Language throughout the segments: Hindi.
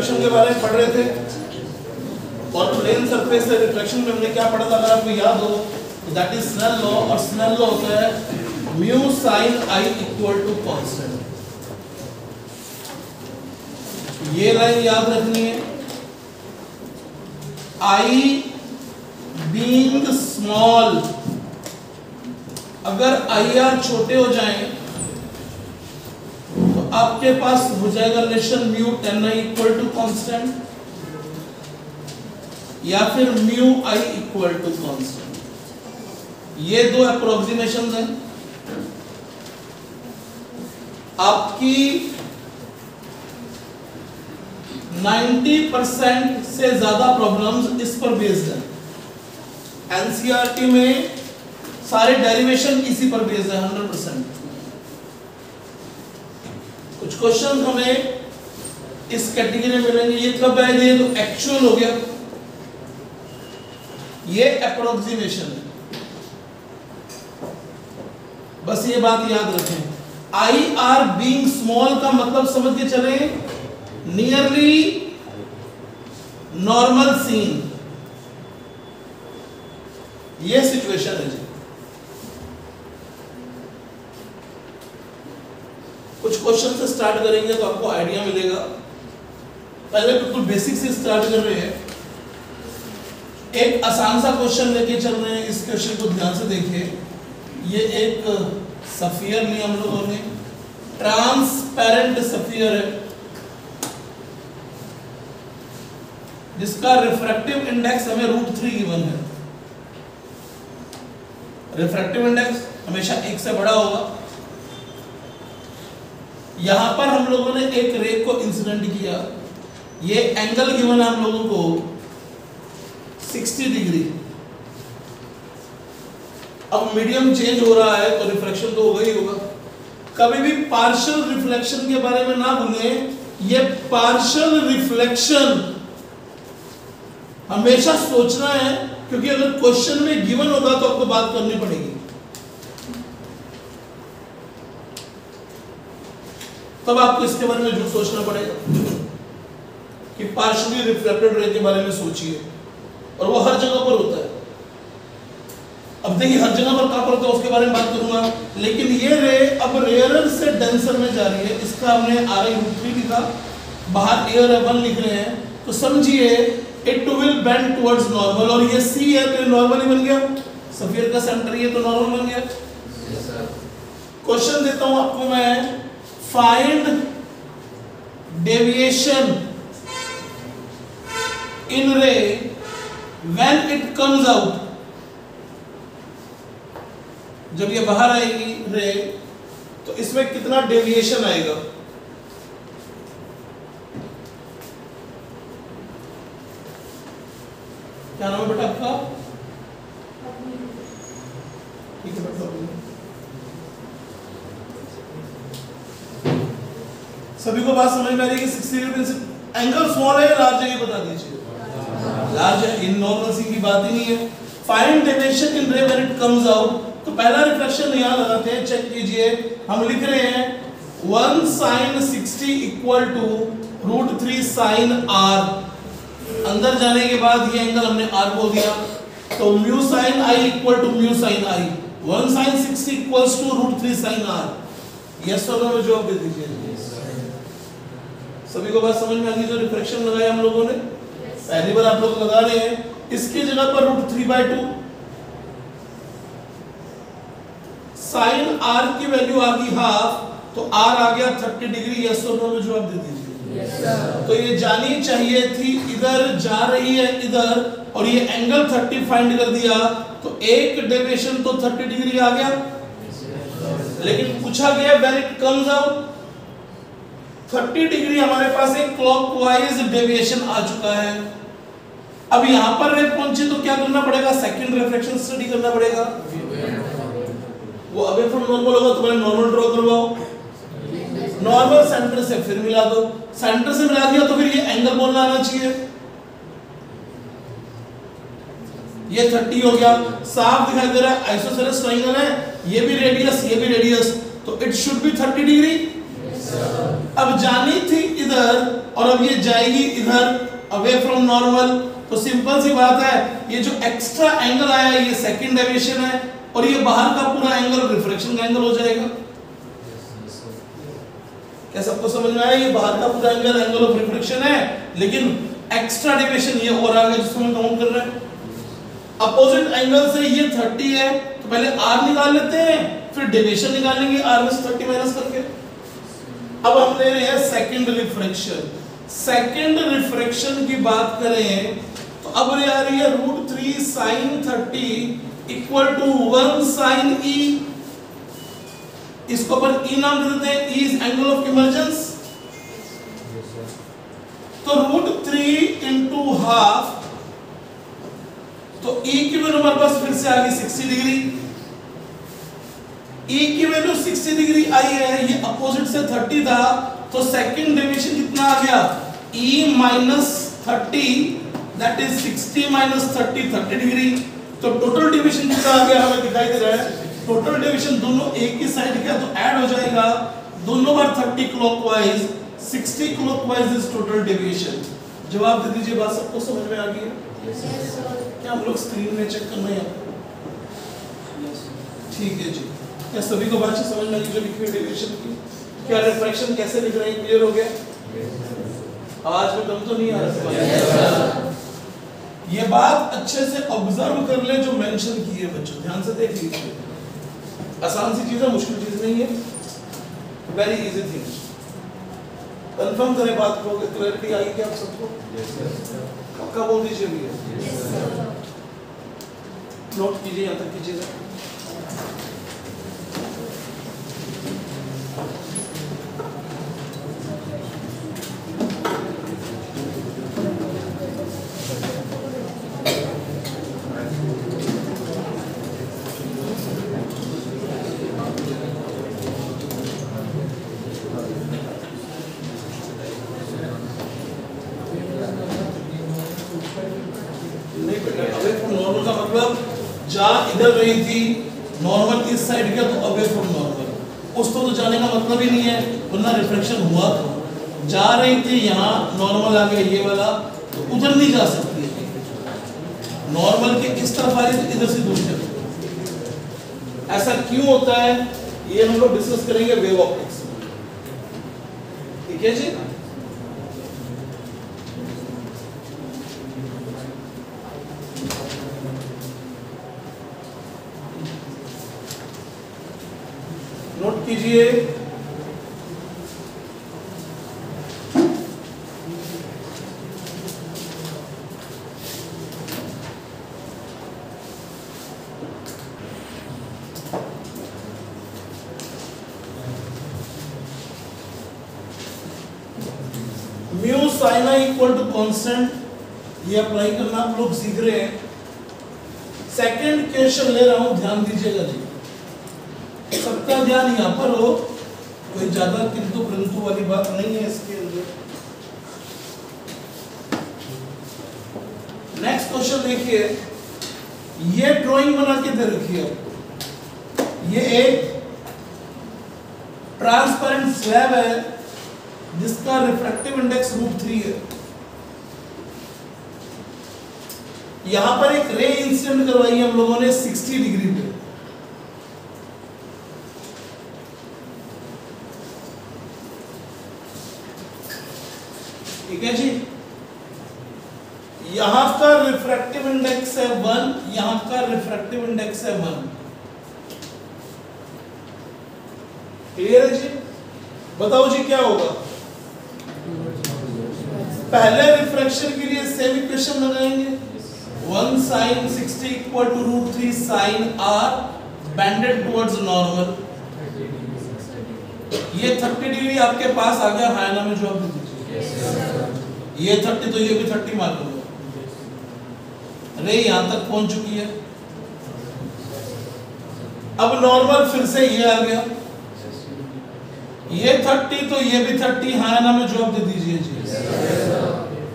रिफ्लेक्शन के बारे में पढ़ रहे थे और प्लेन सरफेस से रिफ्लेक्शन में हमने क्या पढ़ा था, अगर आपको याद हो तो दैट इज स्नेल लॉ, और स्नेल लॉ होता है mu sine i equal to constant. ये लाइन याद रखनी है, आई बीइंग स्मॉल, अगर आई आर छोटे हो जाएं तो आपके पास हो जाएगा relation mu tan i equal to constant या फिर mu i equal to constant. ये दो अप्रोक्सीमेशन हैं। आपकी 90% से ज्यादा प्रॉब्लम्स इस पर बेस्ड है। एनसीईआरटी में सारे डेरिवेशन इसी पर बेस्ड है 100%। कुछ क्वेश्चन हमें इस कैटेगरी में मिलेंगे। ये कब है? ये तो एक्चुअल हो गया, ये अप्रोक्सीमेशन है। बस ये बात याद रखें, आई आर बीइंग स्मॉल का मतलब समझ के चले नियरली नॉर्मल सीन, ये सिचुएशन है जी। कुछ क्वेश्चन से स्टार्ट करेंगे तो आपको आइडिया मिलेगा। पहले बिल्कुल बेसिक से स्टार्ट कर रहे हैं। एक आसान सा क्वेश्चन लेके चल रहे हैं, इस क्वेश्चन को ध्यान से देखिए। ये एक सफियर लिया हम लोगों ने, ट्रांसपेरेंट सफियर है जिसका रिफ्रैक्टिव इंडेक्स हमें √3 गिवन है। रिफ्रैक्टिव इंडेक्स हमेशा 1 से बड़ा होगा। यहां पर हम लोगों ने एक रे को इंसिडेंट किया, ये एंगल गिवन है हम लोगों को 60 डिग्री। अब मीडियम चेंज हो रहा है तो रिफ्लेक्शन तो होगा ही होगा। कभी भी पार्शियल रिफ्लेक्शन के बारे में ना भूलें, ये पार्शियल रिफ्लेक्शन हमेशा सोचना है, क्योंकि अगर क्वेश्चन में गिवन होगा तो आपको बात करनी पड़ेगी। तब आपको इसके बारे में जो सोचना पड़ेगा कि पार्शियली रिफ्लेक्टेड रे के बारे में सोचिए, और वो हर जगह पर होता है। अब देखिए हर जगह पर कहां पर होता है उसके बारे में बात करूंगा, लेकिन ये रे अब रेयरर से डेंसर में जा रही है। इसका हमने RI√3 लिखा, बाहर एयर 1 लिख रहे हैं, तो समझिए it will bend towards normal, और ये C है तो नॉर्मल ही बन गया। सफियर का सेंटर ये तो नॉर्मल बन गया। क्वेश्चन देता हूं आपको मैं, फाइंड डेविएशन इन रे व्हेन इट कम्स आउट। जब ये बाहर आएगी रे तो इसमें कितना डेविएशन आएगा। क्या नाम है बेटा आपका? ठीक है बेटा, सभी को बात समझ में आ रही है कि 60 डिग्री से एंगल स्मॉल है या लार्ज है, ये बता दीजिए। लार्ज है, इन नॉर्मल सी की बात ही नहीं है। फाइंड डेविएशन इन रे व्हेन इट कम्स आउट, तो पहला रिफ्लेक्शन यहां लगाते हैं, चेक कीजिए। हम लिख रहे हैं 1 sin 60 equal to √3 sin r। अंदर जाने के बाद ये एंगल हमने r बोल दिया, तो mu sin i equal to mu sin i। 1 sin 60 equals to √3 sin r। Yes और नो में जवाब दे दीजिए। सभी को बात समझ में आ गई? जो रिफ्लेक्शन लगाया हम लोगों ने, पहली बार आप लोग लगा रहे हैं, इसकी जगह पर √3/2 sin r की वैल्यू आ गई हाफ, तो r आ गया 30 डिग्री। यस और नो में जवाब दे दीजिए। तो ये जानी चाहिए थी, इधर जा रही है इधर, और ये एंगल 30 फाइंड कर दिया, तो एक डेविएशन तो 30 डिग्री आ गया। लेकिन पूछा गया when it comes out, 30 degree हमारे पास एक क्लॉकवाइज डेविएशन आ चुका है। अब यहां पर रे पहुंचे तो क्या करना पड़ेगा? सेकंड रिफ्लेक्शन स्टडी करना पड़ेगा। वो अवे फ्रॉम नॉर्मल होगा तो मैंने नॉर्मल ड्रॉ करवाओ, नॉर्मल सेंटर से फिर मिला दो, सेंटर से मिला दिया तो फिर ये एंगल बोलना आना चाहिए। ये 30 हो गया, साफ दिखाई दे रहा है, आइसोसेलेस ट्रायंगल है, ये भी रेडियस ये भी रेडियस, तो इट शुड बी 30 डिग्री। अब जानी थी इधर और अब ये जाएगी इधर अवे फ्रॉम नॉर्मल। तो सिंपल सी बात है, ये जो एक्स्ट्रा एंगल आया ये सेकंड डेविएशन है और ये बाहर का पूरा एंगल रिफ्रैक्शन का एंगल हो जाएगा। क्या सबको समझ में आया? ये बाहर का पूरा एंगल ऑफ रिफ्रैक्शन है, लेकिन एक्स्ट्रा डेविएशन ये और आ गया जिसको हम काउंट कर रहे हैं। अपोजिट एंगल से ये 30 है, तो पहले r निकाल लेते हैं, फिर डेविएशन निकालेंगे r में से 30 माइनस करके। अब हम ले रहे हैं सेकंड रिफ्रैक्शन। सेकंड रिफ्रैक्शन की बात करें तो अब ये आ रही है √3 sin 30 equal to 1 sin e। इसको अपन e नाम दे देते हैं, e is angle of emergence. तो √3 इंटू हाफ, तो e की वैल्यू हमारे पास फिर से आ गई 60 डिग्री। e की वैल्यू 60 डिग्री आई है, ये अपोजिट से 30 था, तो सेकंड डेविएशन कितना आ गया? e minus 30 that is 60 minus 30 30 degree. तो टोटल डेविएशन कितना आ गया हमें दिखाई दे रहा है। टोटल डेविएशन दोनों एक ही साइड का, तो ऐड हो जाएगा दोनों बार 30 clockwise, 60 clockwise is total deviation. जवाब दे दीजिए, बात सबको समझ में आ गई है? क्या हम लोग स्क्रीन में चेक करना है? ठीक है जी। क्या सभी को बात समझ में आई जो लिखी हुई डेविएशन की? क्या रिफ्रैक्शन कैसे लिख रहे हैं, क्लियर हो गया? आज में दम तो नहीं आ रहा? ये बात अच्छे से ऑब्जर्व कर ले जो मेंशन की है बच्चों, ध्यान से देख लीजिए। आसान सी चीज है, मुश्किल चीज नहीं है, वेरी इजी थिंग। कंफर्म करें बात को, क्लैरिटी आई क्या आप सबको? पक्का बोल दीजिए भैया। नोट कीजिए, यहाँ तक कीजिएगा। इधर रही थी नॉर्मल इस साइड का, तो अवे फ्रॉम नॉर्मल उसको तो जाने का मतलब ही नहीं है, वरना रिफ्लेक्शन हुआ तो जा रही थी यहाँ नॉर्मल आ गया ये वाला, तो उधर नहीं जा सकती है। नॉर्मल के किस तरफ आ रही थी, इधर से दूर तरफ। ऐसा क्यों होता है ये हम लोग डिस्कस करेंगे वेव ऑप्टिक्स में, ठीक है जी। नोट कीजिए, mu sine i equal to constant, ये अप्लाई करना आप लोग सीख रहे हैं। सेकंड क्वेश्चन ले रहा हूं, ध्यान दीजिएगा जी, सबका ध्यान यहाँ पर हो, कोई ज्यादा किंतु परंतु वाली बात नहीं है इसके अंदर। नेक्स्ट क्वेश्चन देखिए, ये ड्राइंग बना के दे रखी है, ये एक ट्रांसपेरेंट स्लैब है जिसका रिफ्रैक्टिव इंडेक्स √3 है। यहां पर एक रे इंसिडेंट करवाई है हम लोगों ने 60 डिग्री पे। ठीक है जी, यहां का रिफ्रैक्टिव इंडेक्स है 1, यहां का रिफ्रैक्टिव इंडेक्स है 1। क्लियर है जी? बताओ जी क्या होगा। पहले रिफ्रैक्शन के लिए सेम इक्वेशन लगाएंगे, 1 sin 60 equal to √3 sin r bended towards normal. ये 30 डिग्री आपके पास आ गया, हायना में जवाब दे दीजिए। ये 30 तो ये भी 30 मान लो, रे यहां तक पहुंच चुकी है। अब नॉर्मल फिर से ये आ गया, ये 30 तो ये भी 30, हायना में जवाब दे दीजिए जी।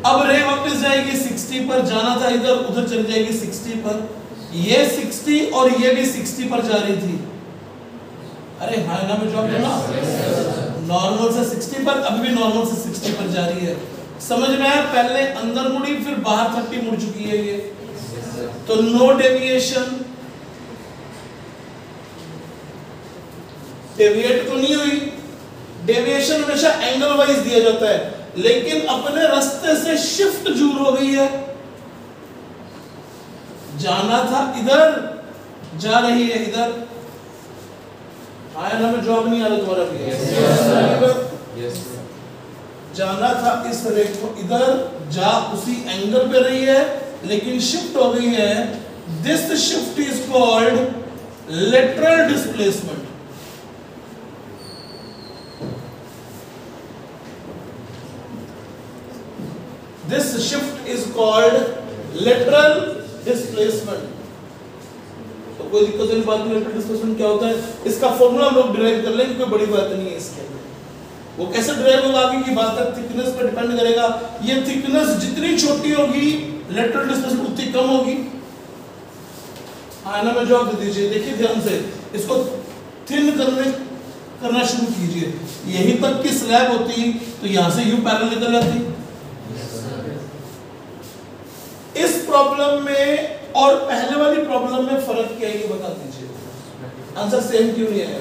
अब रे वापस जाएगी 60 पर, जाना था इधर, उधर चली जाएगी 60 पर। ये 60 और ये भी 60 पर जा रही थी। अरे हायना में जवाब दो ना, नॉर्मल से 60 पर, अभी भी नॉर्मल से 60 पर जा रही है। समझ में आया? पहले अंदर मुड़ी फिर बाहर 30 मुड़ चुकी है ये। तो नो डेविएशन, डेविएट तो नहीं हुई। डेविएशन हमेशा एंगल वाइज दिया जाता है, लेकिन अपने रास्ते से शिफ्ट जरूर हो गई है। जाना था इधर, जा रही है इधर। आया ना? में जवाब नहीं आ रहा तुम्हारा भी? yes. जाना था इस रेख को इधर, जा उसी एंगल पे रही है, लेकिन शिफ्ट हो गई है। This shift is called lateral displacement. This shift is called lateral displacement. तो कोई दिक्कत नहीं बात में, लेटरल डिस्प्लेसमेंट क्या होता है इसका फॉर्मूला हम लोग डिराइव कर लेंगे, कोई बड़ी बात नहीं है इसके अंदर। वो कैसे डिराइव होगा आगे की बात है, थिकनेस पे डिपेंड करेगा। ये थिकनेस जितनी छोटी होगी लेटरल डिस्प्लेसमेंट उतनी कम होगी। आना में जवाब दे दीजिए, देखिए ध्यान से, इसको थिन करना शुरू कीजिए। यहीं तक की स्लैब होती तो यहां से यू पैरेलल निकल जाती। इस प्रॉब्लम में और पहले वाली प्रॉब्लम में फर्क क्या है ये बता दीजिए। आंसर सेम क्यों नहीं आया?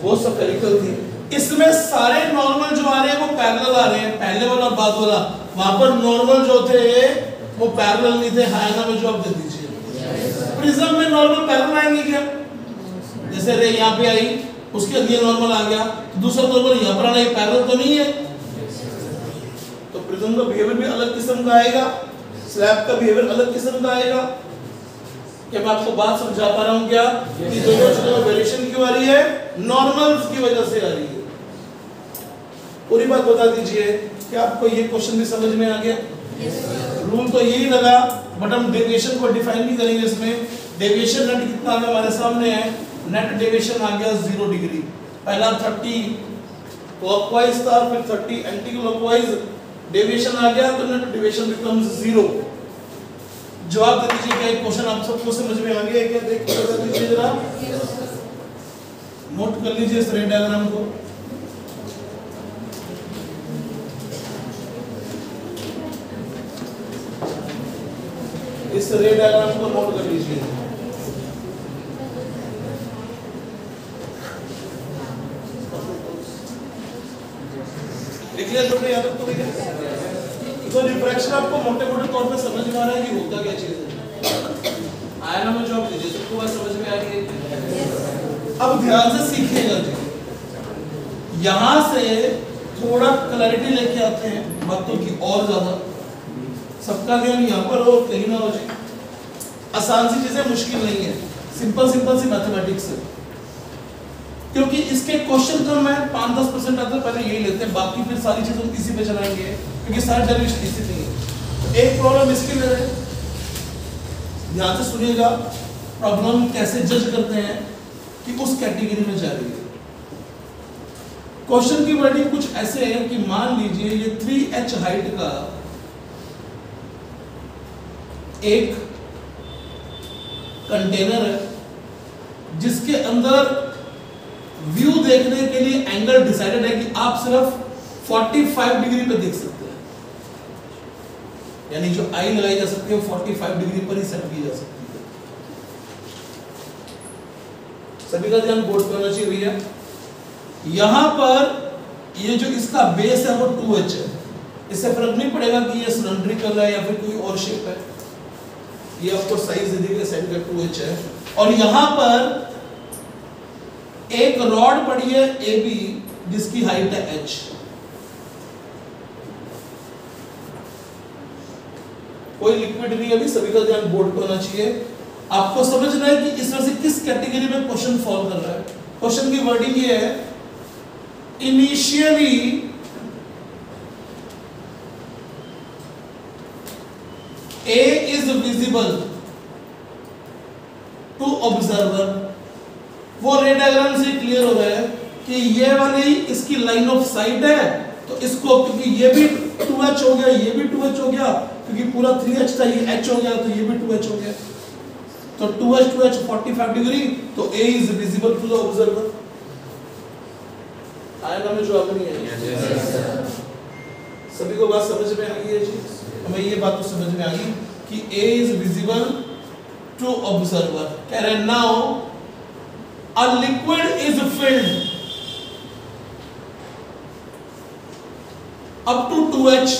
वो स्फेरिकल थी। इसमें सारे नॉर्मल जो आ रहे हैं वो पैरेलल आ रहे हैं, पहले वाला और बाद वाला। वहां पर नॉर्मल जो थे वो पैरेलल नहीं थे। हायना में जवाब दे दीजिए। प्रिज्म में नॉर्मल पैरेलल आएंगे क्या? जैसे रे यहाँ पे आई, उसके लिए नॉर्मल आ गया, तो दूसरा नॉर्मल यहाँ पर आना, ये पैरेलल तो नहीं है। तो प्रिज्म का बिहेवियर भी अलग किस्म का आएगा, स्लैब का बिहेवियर अलग किस्म का आएगा। क्या मैं आपको बात समझा पा रहा हूं क्या? कि दोनों चीजों में वेरिएशन क्यों आ रही है? नॉर्मल्स की वजह से आ रही है। पूरी बात बता दीजिए। क्या आपको ये क्वेश्चन भी समझ में आ गया? रूल तो यही लगा, बट हम डेविएशन को डिफाइन नहीं करेंगे इसमें। डेविएशन नेट कितना आ गया हमारे सामने है, नेट डेविएशन आ गया 0 डिग्री। पहला 30 क्लॉकवाइज था, फिर 30 एंटी क्लॉकवाइज डेविएशन आ गया, तो नेट डेविएशन बिकम्स 0। जवाब दे दीजिए, क्या क्वेश्चन आप सबको समझ में आ गया है क्या? देखिए जरा, नोट कर लीजिए इस रे डायग्राम को। इस रे डायग्राम को नोट कर लीजिए। लिख लिया तुमने? याद रखो भैया। तो रिफ्रैक्शन आपको मोटे-मोटे तौर पे समझ में आ रहा है कि होता क्या चीज है। आयना में जवाब दीजिए, सबको बात समझ में आ रही है? अब ध्यान से सीखिएगा जी। यहां से थोड़ा क्लैरिटी लेके आते हैं बातों की और ज्यादा। सबका ध्यान यहाँ पर हो, कहीं ना हो जी। आसान सी चीजें, मुश्किल नहीं है, सिंपल सी मैथमेटिक्स है। क्योंकि इसके क्वेश्चन कम है, 5-10% आते हैं, पहले यही लेते हैं, बाकी फिर सारी चीजों इसी पे चलाएंगे, क्योंकि सारे डेरिवेशन इसी नहीं है। तो एक प्रॉब्लम इसके लिए है, ध्यान से सुनिएगा। प्रॉब्लम कैसे जज करते हैं कि उस कैटेगरी में जा रही है। क्वेश्चन की वर्डिंग कुछ ऐसे है कि मान लीजिए ये 3h हाइट का एक कंटेनर है, जिसके अंदर व्यू देखने के लिए एंगल डिसाइडेड है कि आप सिर्फ 45 डिग्री पे देख सकते हैं, यानी जो आई लगाई जा सकती है 45 डिग्री पर ही सेट की जा सकती है। सभी का ध्यान बोर्ड पे होना चाहिए भैया। यहां पर ये जो इसका बेस है वो 2h है, इससे फर्क नहीं पड़ेगा कि ये सिलेंड्रिकल है या फिर कोई और शेप है, ये आपको साइज दे देगा, साइड का 2h है। और यहां पर एक रॉड पड़ी है AB जिसकी हाइट है h। कोई लिक्विड नहीं, अभी सभी का ध्यान बोर्ड पे होना चाहिए। आपको समझना है कि इसमें से किस कैटेगरी में क्वेश्चन फॉलो कर रहा है। क्वेश्चन की वर्डिंग ये है, initially A is visible to observer। वो रे डायग्राम से क्लियर हो रहा है कि ये वाली इसकी लाइन ऑफ साइट है, तो इसको, क्योंकि ये भी 2h हो गया, ये भी 2h हो गया, क्योंकि पूरा 3h था, ये h हो गया, तो ये भी 2h हो गया, तो 2h 45 डिग्री, तो A is visible to the observer। आया ना में जवाब नहीं है। सभी को बात समझ में आ गई है जी? हमें ये बात तो समझ में आ गई कि A is visible to observer। कह रहे हैं now a liquid is filled up to 2H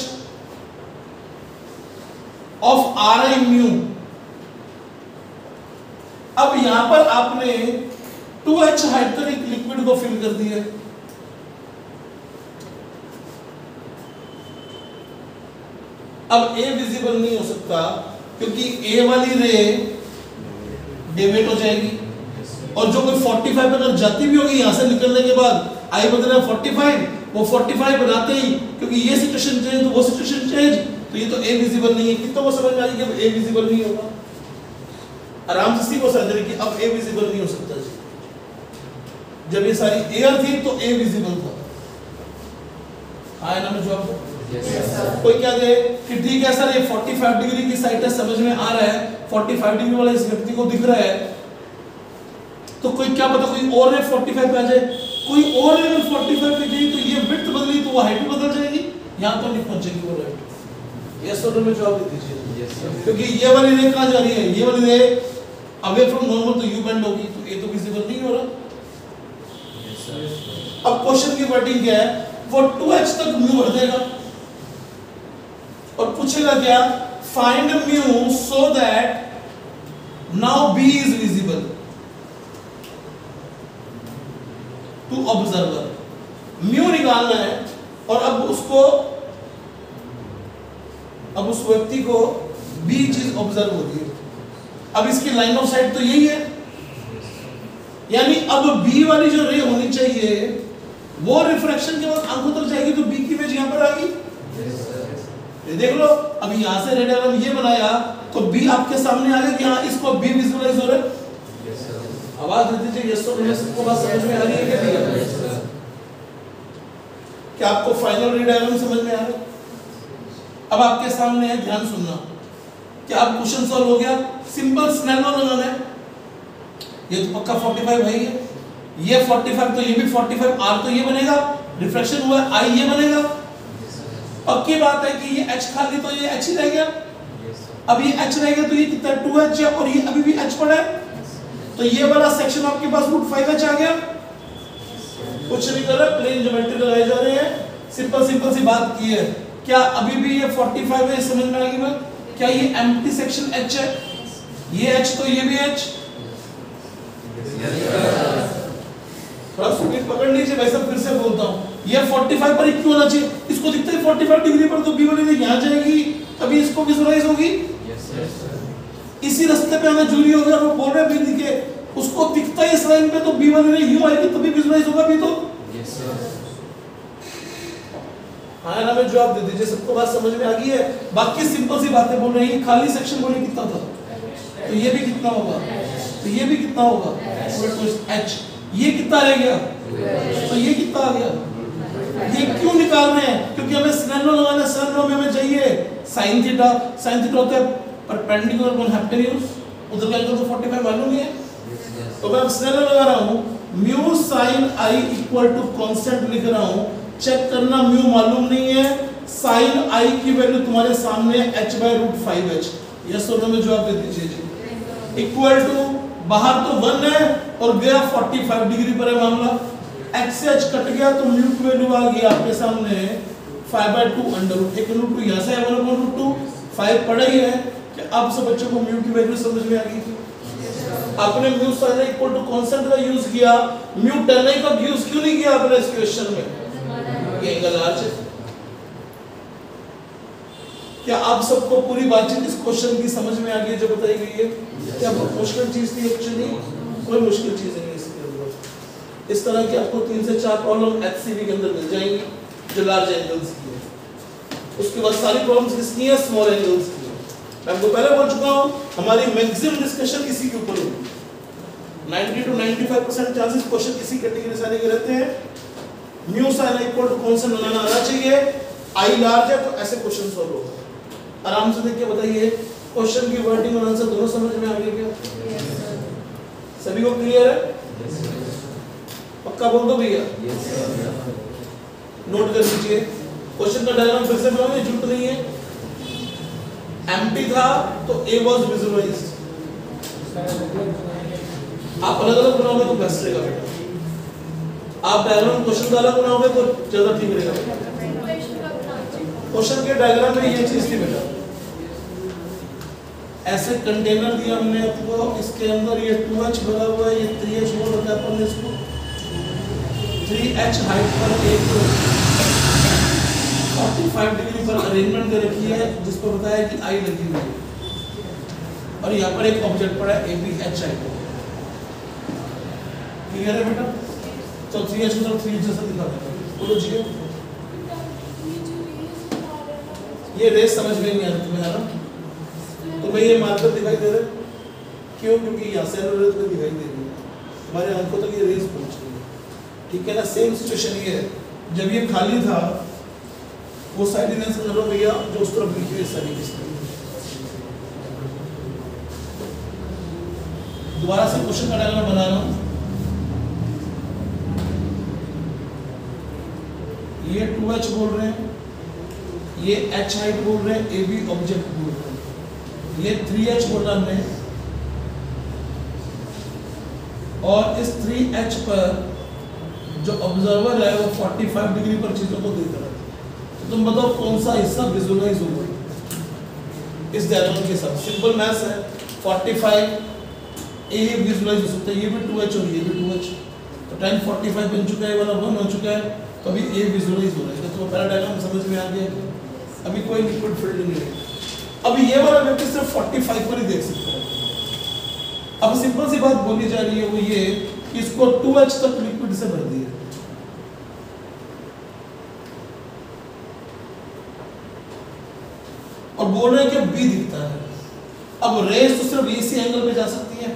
of Ri mu। अब यहां पर आपने 2H हाइट तक एक लिक्विड को फिल कर दिया। अब A विजिबल नहीं हो सकता क्योंकि A वाली रे डेविएट हो जाएगी और जो कोई 45 पे अगर जाती भी होगी यहां से निकलने के बाद I बदला 45, वो 45 बनाते ही क्योंकि ये सिचुएशन चेंज तो वो सिचुएशन चेंज, तो ये तो A विजिबल नहीं है। कितना वो समझ में आ गई कि A विजिबल नहीं होगा। आराम से सी को समझ कि अब A विजिबल नहीं हो सकता जी। जब ये सारी एयर थी तो A विजिबल था। हाँ ना में जवाब कोई क्या दे कि ठीक है सर ये 45 डिग्री की साइड है, समझ में आ रहा है, 45 डिग्री वाला इस व्यक्ति को दिख रहा है, तो कोई क्या पता कोई और रे 45 पे आ जाए, कोई और रे 45 पे गई तो ये विड्थ बदली तो वो हाइट भी बदल जाएगी, यहाँ तो नहीं पहुंचेगी वो राइट। यस और नो में जवाब दे दीजिए। क्योंकि ये वाली रे कहाँ जा रही है, ये वाली रे अवे फ्रॉम नॉर्मल तो यू बेंड होगी, तो ए तो विजिबल नहीं हो रहा। अब क्वेश्चन की वर्डिंग क्या है, वो 2h तक म्यू भर देगा और पूछेगा क्या, find mu so that now B is visible to observer. Mu निकालना है और अब उस व्यक्ति को B चीज ऑब्जर्व हो रही है। अब इसकी लाइन ऑफ साइट तो यही है, यानी अब B वाली जो रे होनी चाहिए वो रिफ्रैक्शन के बाद आंखों तक जाएगी, तो B की इमेज यहां पर आ गई। देख लो अब यहां से रेड डायग्राम ये बनाया तो B आपके सामने आ गया कि हाँ इसको B विजुअलाइज हो रहा है। आवाज दे दीजिए यस और नो। सबको बात समझ में आ रही है क्या भैया? क्या आपको फाइनल रेड डायग्राम समझ में आ रहा है? अब आपके सामने है, ध्यान सुनना। क्या आप क्वेश्चन सॉल्व हो गया? सिंपल स्नेलो लगाना है। ये तो पक्का 45 है, ये 45 तो ये भी 45, R तो ये बनेगा, रिफ्रैक्शन हुआ I ये बनेगा। पक्की बात है कि ये H खाली तो ये H ही रह गया। अब ये H रह गया तो ये कितना 2H है और ये अभी भी H पड़ा है, तो ये वाला सेक्शन आपके पास √5H आ गया। कुछ नहीं कर रहा, प्लेन ज्योमेट्री लगाए जा रहे हैं। सिंपल सी बात की है। क्या अभी भी ये 45 है, समझ में आ गई बात? क्या ये एम्प्टी सेक्शन H है? ये H तो ये भी H। थोड़ा स्पीड पकड़ लीजिए, वैसे फिर से बोलता हूँ, ये 45 पर क्यों होना चाहिए? इसको दिखता है 45 डिग्री पर तो B वाली रे यहाँ जाएगी, तभी इसको विजुअलाइज होगी। इसी रास्ते पे हमें जूरी हो गया, वो बोल रहे भी दिखे, उसको दिखता है इस लाइन पे तो B वाली रे यूं आएगी तभी विजुअलाइज होगा भी तो। हाँ ना में जवाब दे दीजिए। सबको बात समझ में आ गई है? बाकी सिंपल सी बातें बोल रहे हैं। खाली सेक्शन बोले कितना था, तो ये भी कितना होगा, तो ये भी कितना होगा, H। ये कितना रह गया, तो ये कितना आ गया। ये क्यों निकाल रहे हैं? क्योंकि हमें स्नेलो लगाना है। स्नेलो में हमें चाहिए sin थीटा। sin थीटा होता है परपेंडिकुलर अपॉन हाइपोटेन्यूज, उधर का एंगल तो 45 मालूम ही है। तो मैं स्नेलो लगा रहा हूं, mu sin I equal to constant लिख रहा हूं। चेक करना, म्यू मालूम नहीं है, sin I की वैल्यू तुम्हारे सामने H/√5H। यस और नो में जवाब दे दीजिए जी। इक्वल टू बाहर तो 1 है और गया 45 डिग्री पर है मामला। H से H कट गया तो म्यू की वैल्यू आ गई आपके सामने 5/2 अंडर एक रूट 2 यहाँ से 1/2 5 पड़ा ही है। कि आप सब बच्चों को म्यू की वैल्यू समझ में आ गई थी? आपने mu sin equal to constant का यूज किया, म्यू tan का यूज क्यों नहीं किया आपने इस क्वेश्चन में? ये एंगल आर्च है। क्या आप सबको पूरी बातचीत इस क्वेश्चन की समझ में आ गई जो बताई गई है? क्या मुश्किल चीज थी? एक्चुअली कोई मुश्किल चीज नहीं है इसके अंदर। इस तरह की आपको 3 से 4 प्रॉब्लम HCV के अंदर मिल जाएंगी जो लार्ज एंगल्स की है। उसके बाद सारी प्रॉब्लम्स किसकी है? स्मॉल एंगल्स की है। मैं आपको पहले बोल चुका हूं हमारी मैक्सिमम डिस्कशन इसी के ऊपर होगी। 90 to 95% चांसेस क्वेश्चन इसी कैटेगरी से आने के रहते हैं। Mu sin equal to constant बनाना आना चाहिए। I लार्ज है तो ऐसे क्वेश्चन सॉल्व होगा। आराम से देख के बताइए, क्वेश्चन की वर्डिंग और आंसर दोनों समझ में आ गए क्या? सभी को क्लियर है? पक्का बोल दो भैया। नोट कर लीजिए, क्वेश्चन का डायग्राम फिर से बनाओ, ये झूठ नहीं है। एम्प्टी था तो ए वाज विजुअलाइज्ड। आप अलग अलग बनाओगे तो बेस्ट रहेगा बेटा। आप डायग्राम क्वेश्चन का अलग बनाओगे तो ज्यादा ठीक रहेगा। क्वेश्चन के डायग्राम में ये चीज थी बेटा, ऐसे कंटेनर दिया हमने आपको, इसके अंदर ये 2H भरा हुआ है, ये 3H बोल रखा है अपन ने इसको। 3H हाइट पर एक 45 डिग्री पर अरेंजमेंट दे रखी है, जिस पर बताया कि आई लगी हुई है, और यहाँ पर एक ऑब्जेक्ट पड़ा है ABHI। क्लियर है बेटा? तो 3H मतलब 3 जैसा दिखा देता है। बोलो जी, ये रेस समझ में नहीं आ रही तुम्हें, है ना? तुम्हें ये मार्कर दिखाई दे रहा है, क्यों? क्योंकि यहाँ से रेस में दिखाई दे रही है, तुम्हारे आंखों तक ये रेस पहुंच रही है, ठीक है ना? सेम सिचुएशन ये है, जब ये खाली था वो साइड इमेज कर लो भैया, जो उस तरफ लिखी हुई है सारी किस तरह। दोबारा से क्वेश्चन का डायग्राम बना रहा हूँ। ये 2H बोल रहे हैं, ये H हाइट बोल रहे हैं, AB ऑब्जेक्ट बोल रहे हैं, ये 3H बोला हमने, और इस 3H पर जो ऑब्जर्वर है वो 45 डिग्री पर चीजों को देख रहा है। तो तुम बताओ कौन सा हिस्सा विजुअलाइज होगा इस डायग्राम के साथ? सिंपल मैथ्स है। 45 ए विजुअलाइज हो सकता है, ये भी 2H और ये भी 2H, तो tan 45 बन चुका है, वाला 1 हो चुका है, तो अभी ए विजुअलाइज हो रहा है। तो पहला डायग्राम समझ में आ गया कि अभी कोई लिक्विड फील्ड नहीं है। अब ये वाला व्यक्ति सिर्फ 45 पर ही देख सकता है। अब सिंपल सी बात बोली जा रही है, वो ये कि इसको 2H तक लिक्विड से भर दिया, और बोल रहे हैं कि B दिखता है। अब रेस तो सिर्फ इसी एंगल पे जा सकती है,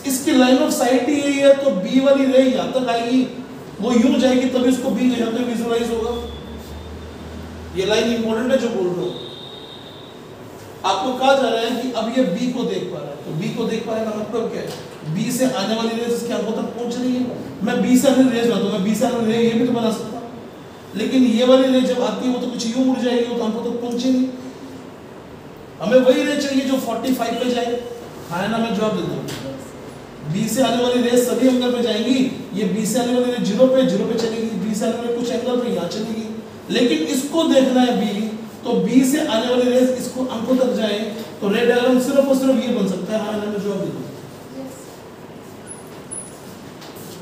इसकी लाइन ऑफ साइट ही यही है, तो B वाली रे यहाँ तक आएगी, वो यूं जाएगी, तभी उसको B यहाँ पे विजुअलाइज होगा। ये लाइन इंपॉर्टेंट है जो बोल रहा हूँ। आपको कहा जा रहा है कि अब ये B को देख पा रहा है, तो B को देख पाने का मतलब क्या है? B से आने वाली रेस इसके आंखों तक पहुंच रही है। मैं B से आने रेस बनाता हूँ, मैं B से आने रे ये भी तो बना सकता हूँ, लेकिन ये वाली रेस जब आती है वो तो कुछ यूं उड़ जाएगी, वो तो आंखों तक पहुंचे नहीं। हमें वही रेस चाहिए जो 45 पे जाए। हाँ ना, मैं जवाब देता हूँ। B से आने वाली रेस सभी एंगल पे जाएंगी, ये B से आने वाली रेस 0 पे चलेगी, B से आने वाली कुछ एंगल पे यहाँ चलेगी, लेकिन इसको देखना है B, तो B से आने वाली रेस इसको आंखों तक जाए, तो रे डायग्राम सिर्फ और सिर्फ ये बन सकता है। हाँ ना, मैं जवाब देता हूँ।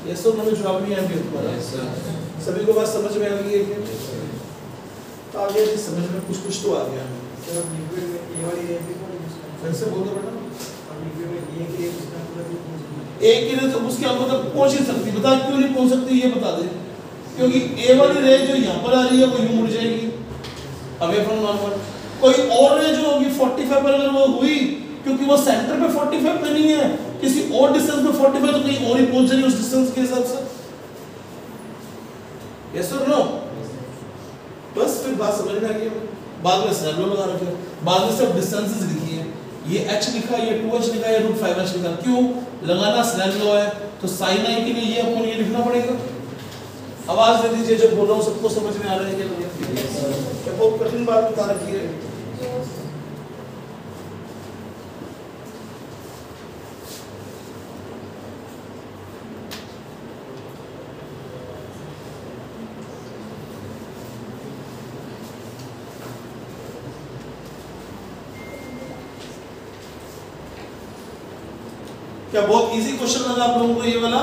यस तो मैं जवाब नहीं आया तुम्हारा। सभी को बात समझ में आ गई है? तो आगे समझ में कुछ तो आ गया। फिर से बोल दो बेटा। एक ही रे तो उसके आंखों तक पहुंच ही सकती, बता क्यों नहीं पहुंच सकती ये बता दे। क्योंकि ए वाली रे जो यहाँ पर आ रही है वो यूं मुड़ जाएगी अवे फ्रॉम नॉर्मल। कोई और रे जो होगी 45 पर अगर वो हुई, क्योंकि वो सेंटर पे 45 पे नहीं है, किसी और डिस्टेंस पे 45, तो कहीं और ही पहुंच रही है उस डिस्टेंस के हिसाब से। यस और नो? बस फिर बात समझ में आ गई। बाद में सिनेरियो लगा रखे, बाद में सब डिस्टेंसेस लिखी है, ये h लिखा, ये 2h लिखा, ये √5h लिखा। क्यों लगाना? सिनेरियो है तो sin i के लिए ये अपन ये लिखना पड़ेगा। आवाज दे दीजिए जब बोल रहा हूँ, सबको समझ में आ रहा है क्या? बहुत कठिन बात बता रखी है। क्या बहुत इजी क्वेश्चन लगा आप लोगों को ये वाला?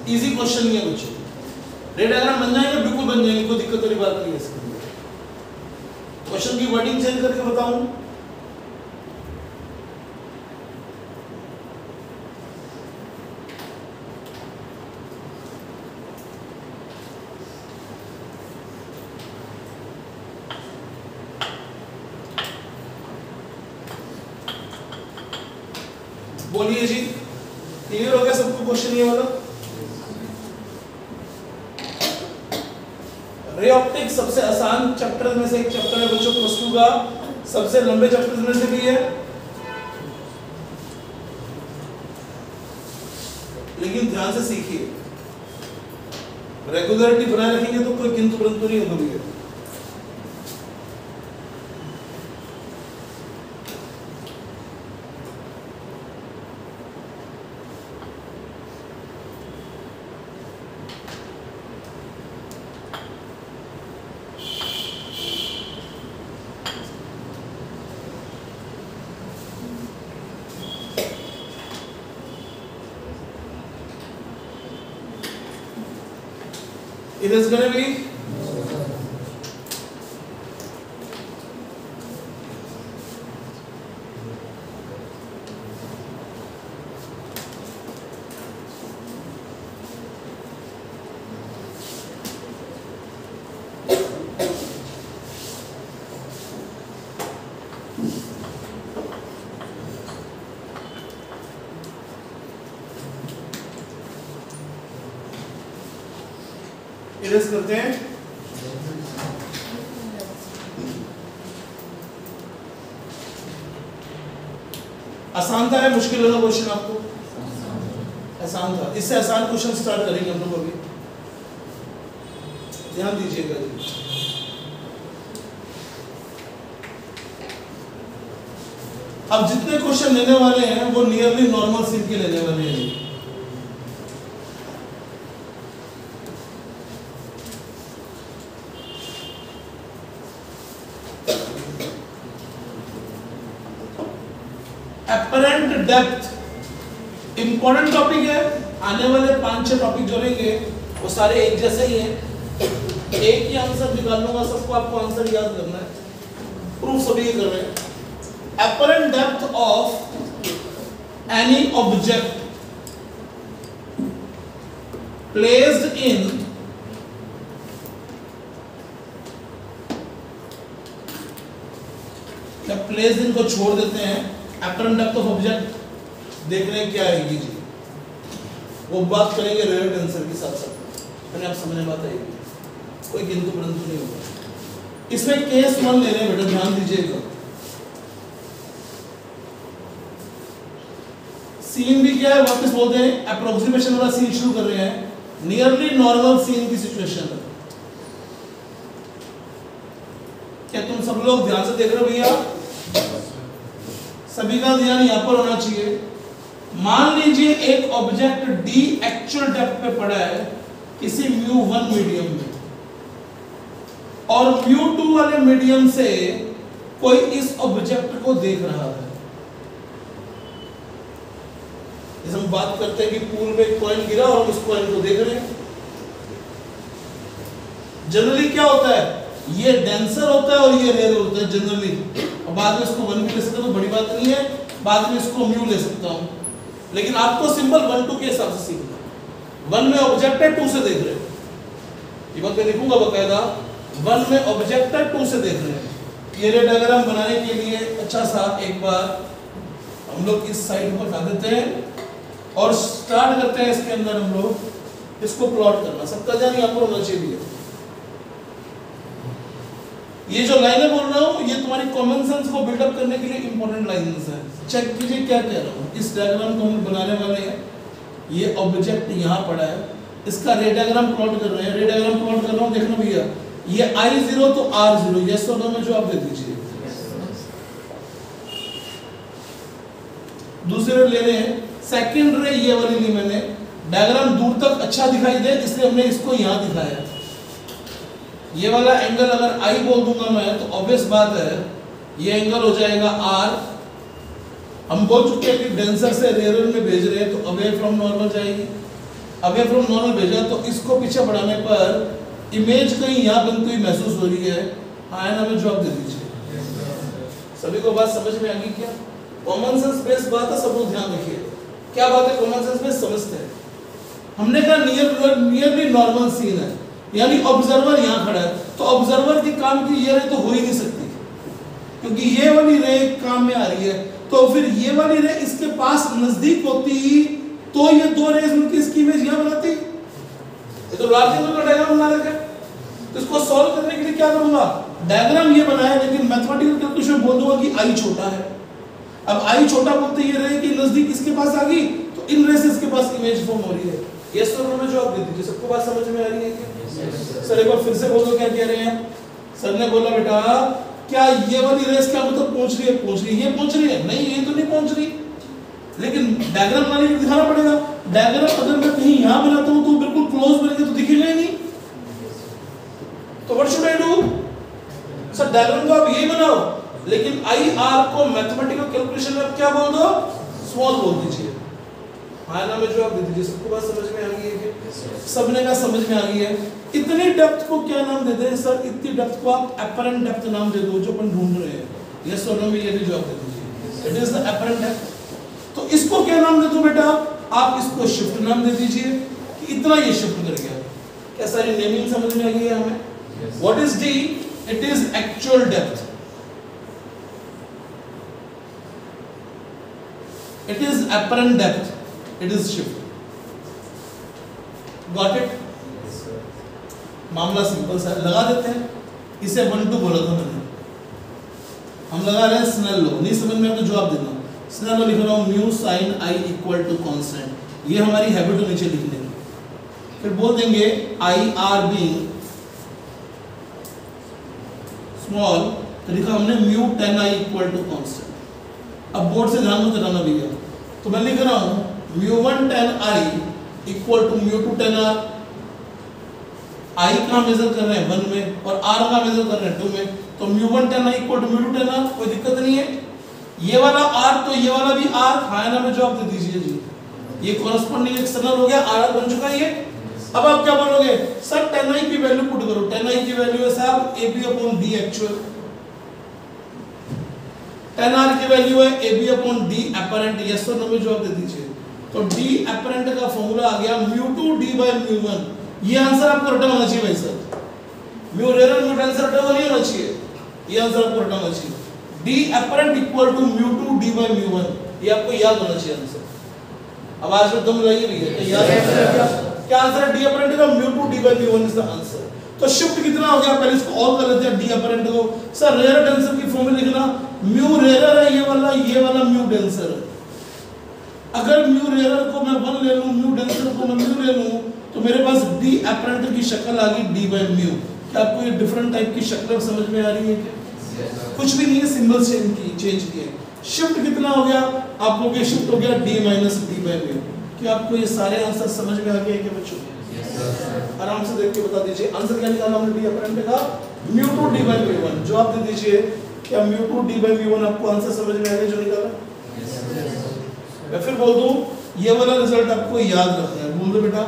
इजी क्वेश्चन नहीं है कुछ। रे डायग्राम बन जाएंगे, बिल्कुल बन जाएंगे, कोई दिक्कत वाली बात नहीं है इसके अंदर। क्वेश्चन की वर्डिंग चेंज करके बताऊं? बोलिए जी, क्लियर हो गया सबको क्वेश्चन ये वाला? रे ऑप्टिक्स सबसे आसान चैप्टर में से एक चैप्टर है बच्चों, प्लस 2 का सबसे लंबे चैप्टर में से भी है, लेकिन ध्यान से सीखिए। रेगुलरिटी बनाए रखेंगे तो कोई किंतु परंतु नहीं होगा भैया। It is going to be erase करते हैं। आसान था या मुश्किल लगा क्वेश्चन आपको? आसान था। इससे आसान क्वेश्चन स्टार्ट करेंगे हम लोग अभी, ध्यान दीजिएगा जी। अब जितने क्वेश्चन लेने वाले हैं वो नियरली नॉर्मल सीन के लेने वाले हैं। अपरेंट डेप्थ इंपॉर्टेंट टॉपिक है। आने वाले 5-6 टॉपिक जो रहेंगे वो सारे एक जैसे ही हैं। एक ही आंसर निकालूंगा, सबको आपको आंसर याद करना है। प्रूफ सभी कर रहे हैं। Apparent depth of any object placed in या प्लेस्ड इन को छोड़ देते हैं। अपरेंट डेप्थ ऑफ ऑब्जेक्ट देख रहे हैं क्या आएगी जी, वो बात करेंगे रिलेटेड आंसर के साथ साथ। मैंने आप समझने बात आएगी, कोई किंतु परंतु नहीं होगा। इसमें केस 1 ले रहे हैं बेटा, ध्यान दीजिएगा। सीन भी क्या है, वापस बोलते हैं अप्रोक्सीमेशन वाला सीन शुरू कर रहे हैं। नियरली नॉर्मल सीन की सिचुएशन है। क्या तुम सब लोग ध्यान से देख रहे हो भैया? सभी का ध्यान यहां पर होना चाहिए। मान लीजिए एक ऑब्जेक्ट डी एक्चुअल डेप्थ पे पड़ा है किसी μ1 मीडियम में, और μ2 वाले मीडियम से कोई इस ऑब्जेक्ट को देख रहा है। जैसे हम बात करते हैं कि पूल में एक कॉइन गिरा और हम उस कॉइन को देख रहे हैं। जनरली क्या होता है, ये डेंसर होता है और ये रेयर होता है जनरली। और बाद में इसको 1 भी ले सकता हूं, तो बड़ी बात नहीं है, बाद में इसको म्यू ले सकता हूं। लेकिन आपको सिंपल 1-2 के हिसाब से सीखना है। 1 में ऑब्जेक्ट है, 2 से देख रहे हैं। ये बात मैं लिखूंगा बकायदा। 1 में ऑब्जेक्ट है, 2 से देख रहे हैं। ये रे डायग्राम बनाने के लिए अच्छा सा एक बार हम लोग इस साइड पर ला देते हैं और स्टार्ट करते हैं। इसके अंदर हम लोग इसको प्लॉट करना। सबका ध्यान यहाँ पर होना चाहिए। ये जो लाइनें बोल रहा हूं ये तुम्हारी कॉमन सेंस को बिल्डअप करने के लिए इंपॉर्टेंट लाइन्स हैं। चेक कीजिए क्या कह रहा हूं। इस डायग्राम को हम बनाने वाले हैं। ये ऑब्जेक्ट यहां पड़ा है, इसका रे डायग्राम प्लॉट कर रहे हैं। रे डायग्राम प्लॉट कर रहा हूं, देखना भैया। ये I0 तो R0, यस और नो में जवाब दे दीजिए। दूसरे रे ले रहे हैं, सेकंड रे ये वाली ली मैंने। डायग्राम दूर तक अच्छा दिखाई दे इसलिए हमने इसको यहां दिखाया। ये वाला एंगल अगर I बोल दूंगा मैं तो ऑब्वियस बात है ये एंगल हो जाएगा R। हम बोल चुके हैं कि डेंसर से रेयर में भेज रहे हैं तो अवे फ्रॉम नॉर्मल जाएगी। अवे फ्रॉम नॉर्मल भेजा तो इसको पीछे बढ़ाने पर इमेज कहीं यहाँ बनती हुई महसूस हो रही है। हाँ ना, में जवाब दे दीजिए। सभी को बात समझ में आ गई क्या? कॉमन सेंस बेस्ड बात है, सब लोग ध्यान रखिए। क्या बात है कॉमन सेंस बेस्ड समझते हैं। हमने कहा नियरली नॉर्मल सीन है, यानी ऑब्जर्वर यहाँ खड़ा है तो ऑब्जर्वर की काम की ये रे तो हो ही नहीं सकती, क्योंकि ये वाली रे काम में आ रही है। तो फिर ये वाली रे इसके पास नजदीक होती तो ये 2 रेज मिलकर इसकी इमेज यहाँ बनाती। ये तो लार्ज एंगल का डायग्राम बना रखा है। तो इसको सॉल्व करने के लिए क्या करूंगा, डायग्राम ये बनाया लेकिन मैथमेटिकल कैलकुलेशन में बोल दूंगा कि I छोटा है। अब I छोटा बोलते ये रे कि नजदीक इसके पास आ गई तो इन रे से इसके पास इमेज फॉर्म हो रही है। यस और नो में जवाब दे दीजिए। सबको बात समझ में आ रही है क्या? सर एक बार फिर से बोलो क्या कह रहे हैं। सर ने बोला बेटा क्या ये वाली रेस क्या मतलब पहुंच रही है? पहुंच रही है, ये पहुंच रही है? नहीं ये तो नहीं पहुंच रही, लेकिन डायग्राम बनाने के लिए दिखाना पड़ेगा। डायग्राम अगर मैं कहीं यहाँ बनाता हूँ तो बिल्कुल क्लोज बनेगा तो दिखेगा ही नहीं, तो what should I do? Sir diagram को आप यही बनाओ, लेकिन आई आर को मैथमेटिकल कैलकुलेशन में आप क्या बोल दो? स्मॉल बोल दीजिए। हाँ ना में जवाब दे दीजिए। सबको बात समझ में आ गई है क्या? सबने का समझ में आ गई है। इतनी डेप्थ को क्या नाम देते हैं सर? इतनी डेप्थ को आप अपरेंट डेप्थ नाम दे दो, जो अपन ढूंढ रहे हैं। यस और नो में ये भी जवाब दे दीजिए। It is the apparent depth. तो इसको क्या नाम दे दो बेटा? आप इसको शिफ्ट नाम दे दीजिए कि इतना ये शिफ्ट कर गया। क्या सारी नेमिंग समझ में आ गई है हमें? What is D? It is actual depth. It is apparent depth. It is shift. Got it? Yes, sir. मामला सिंपल सा लगा देते हैं। इसे 1 2 बोला था मैंने, हम लगा रहे हैं स्नेल लॉ। नहीं समझ में आया तो जवाब देना। स्नेल लॉ लिख रहा हूँ mu sine i equal to constant. ये हमारी हैबिट होनी चाहिए लिखने की। फिर बोल देंगे आई आर बीइंग स्मॉल, तो लिखा हमने mu 10 i equal to constant. अब बोर्ड से ध्यान मत हटाना भैया, तो मैं लिख रहा हूं mu 1 10 i equal to mu 2 10 r. I का मेजर कर रहे हैं 1 में और आर का मेजर कर रहे हैं 2 में, तो mu 1 10 i equal to mu 2 10 r. कोई दिक्कत नहीं है। ये वाला आर तो ये वाला भी आर। हाँ ना में जवाब दे दीजिए जी। ये कॉरेस्पॉन्डिंग एक्सटर्नल हो गया, आर बन चुका है ये। अब आप क्या बोलोगे? सर 10 आई की वैल्यू पुट करो। 10 आई की वैल्यू है साहब A B upon D actual. 10 r की वैल्यू है A B upon D apparent. Yes और नो में जवाब दे दीजिए। तो डी अपरेंट का फॉर्मूला आ गया म्यू 2 डी बाय म्यू 1। ये आंसर आपको रटा होना चाहिए भाई साहब। म्यू रेयर म्यू टेंसर रटा नहीं होना चाहिए, ये आंसर आपको रटा होना चाहिए। D apparent equal to mu 2 D by mu 1, ये आपको याद होना चाहिए आंसर। अब आज में दम लगाइए भैया, याद है क्या आंसर है? डी अपरेंट का mu 2 D by mu 1 is the answer. तो शिफ्ट कितना हो गया? पहले इसको और कर लेते हैं डी अपरेंट को। सर रेयर टेंसर की फॉर्मूला लिखना, म्यू रेयर है ये वाला म्यू डेंसर है। अगर म्यू रेयर को मैं 1 ले लूं, म्यू डेंसर को मैं म्यू ले लूं, तो मेरे पास डी अपरेंट की शक्ल आ गई डी बाय म्यू। क्या आपको ये डिफरेंट टाइप की शक्ल समझ में आ रही है क्या? कुछ भी नहीं है, सिंबल चेंज किए। शिफ्ट कितना हो गया? आप लोग ये शिफ्ट हो गया D minus D by mu. क्या आपको ये सारे आंसर समझ में आ गए क्या बच्चों? आराम से देख के बता दीजिए। आंसर क्या निकाला हमने डी अपरेंट का? Mu 2 D by mu 1। जवाब दे दीजिए। क्या म्यू 2 डी बाय म्यू 1 आपको आंसर समझ में आ गया जो निकाला? मैं फिर बोल दूं, ये वाला रिजल्ट आपको याद रखना है। बोल दो बेटा,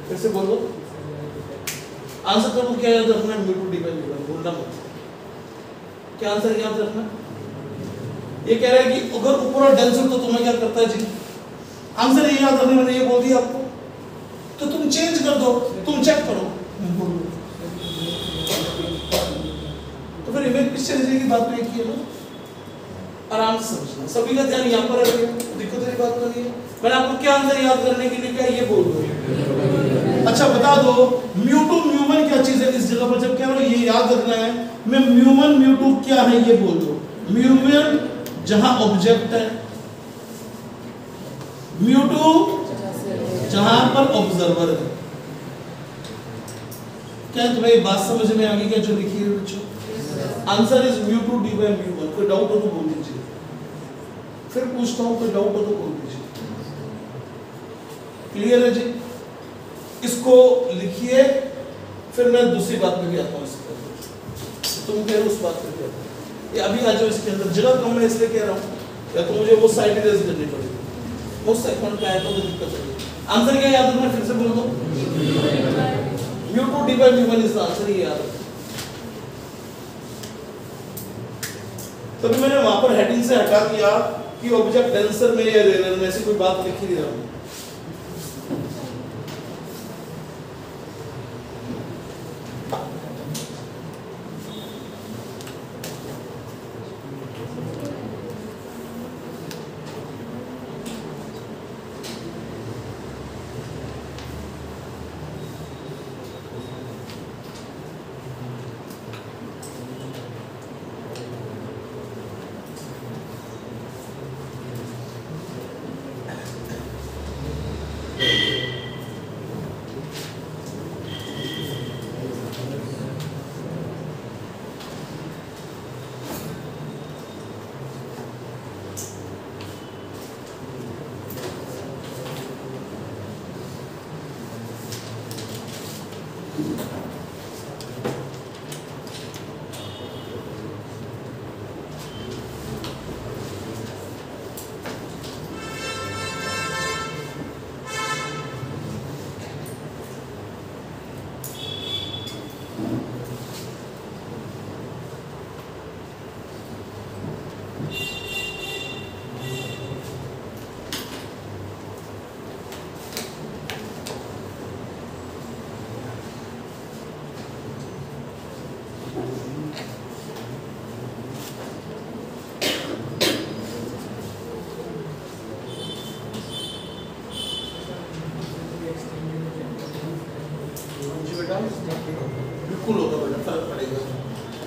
फिर से बोल दो। आंसर तो क्या याद रखना है? Mu 2 D by mu 1। बोलना मत। क्या आंसर याद रखना? ये कह रहा है कि अगर ऊपर और डेंसर तो तुम्हें क्या करता है जी? आंसर ये याद रखने, मैंने ये बोल दिया आपको, तो तुम चेंज कर दो, तुम चेक करो। तो फिर इमेज पिक्चर जाएगी, बात तो एक ही है ना। आराम से समझना, सभी का ध्यान यहाँ पर है, दिक्कत वाली बात तो नहीं है। मैंने आपको क्या आंसर याद करने के लिए क्या ये बोल दो। अच्छा बता दो म्यू 2 म्यू 1 क्या चीज है? इस जगह पर जब क्या हो ये याद रखना है। मैं म्यू 1 म्यू 2 क्या है ये बोल दो। म्यू 1 जहां ऑब्जेक्ट है, म्यू 2 जहां पर ऑब्जर्वर है। क्या तुम्हें बात समझ में आ गई क्या जो लिखी है बच्चों? Answer is mu 2 D by mu 1। कोई डाउट हो तो बोल दीजिए। फिर पूछता हूं, कोई डाउट हो तो बोल दीजिए। क्लियर है जी? इसको लिखिए, फिर मैं दूसरी बात पे भी आता हूं। इसके तुम कह रहे उस बात पे भी आता हूं। ये अभी आ जाओ इसके अंदर। जगह कम है इसलिए कह रहा हूं, या तो मुझे वो साइड इरेज करनी पड़ेगी। वो सेकंड का है तो दिक्कत होगी। आंसर क्या याद रखना? फिर से बोल दो। Mu 2 D by mu 1 is the answer. ये याद। तभी मैंने वहां पर हेडिंग से हटा दिया कि ऑब्जेक्ट डेंसर में या रेयर में ऐसी कोई बात लिखी नहीं रहा।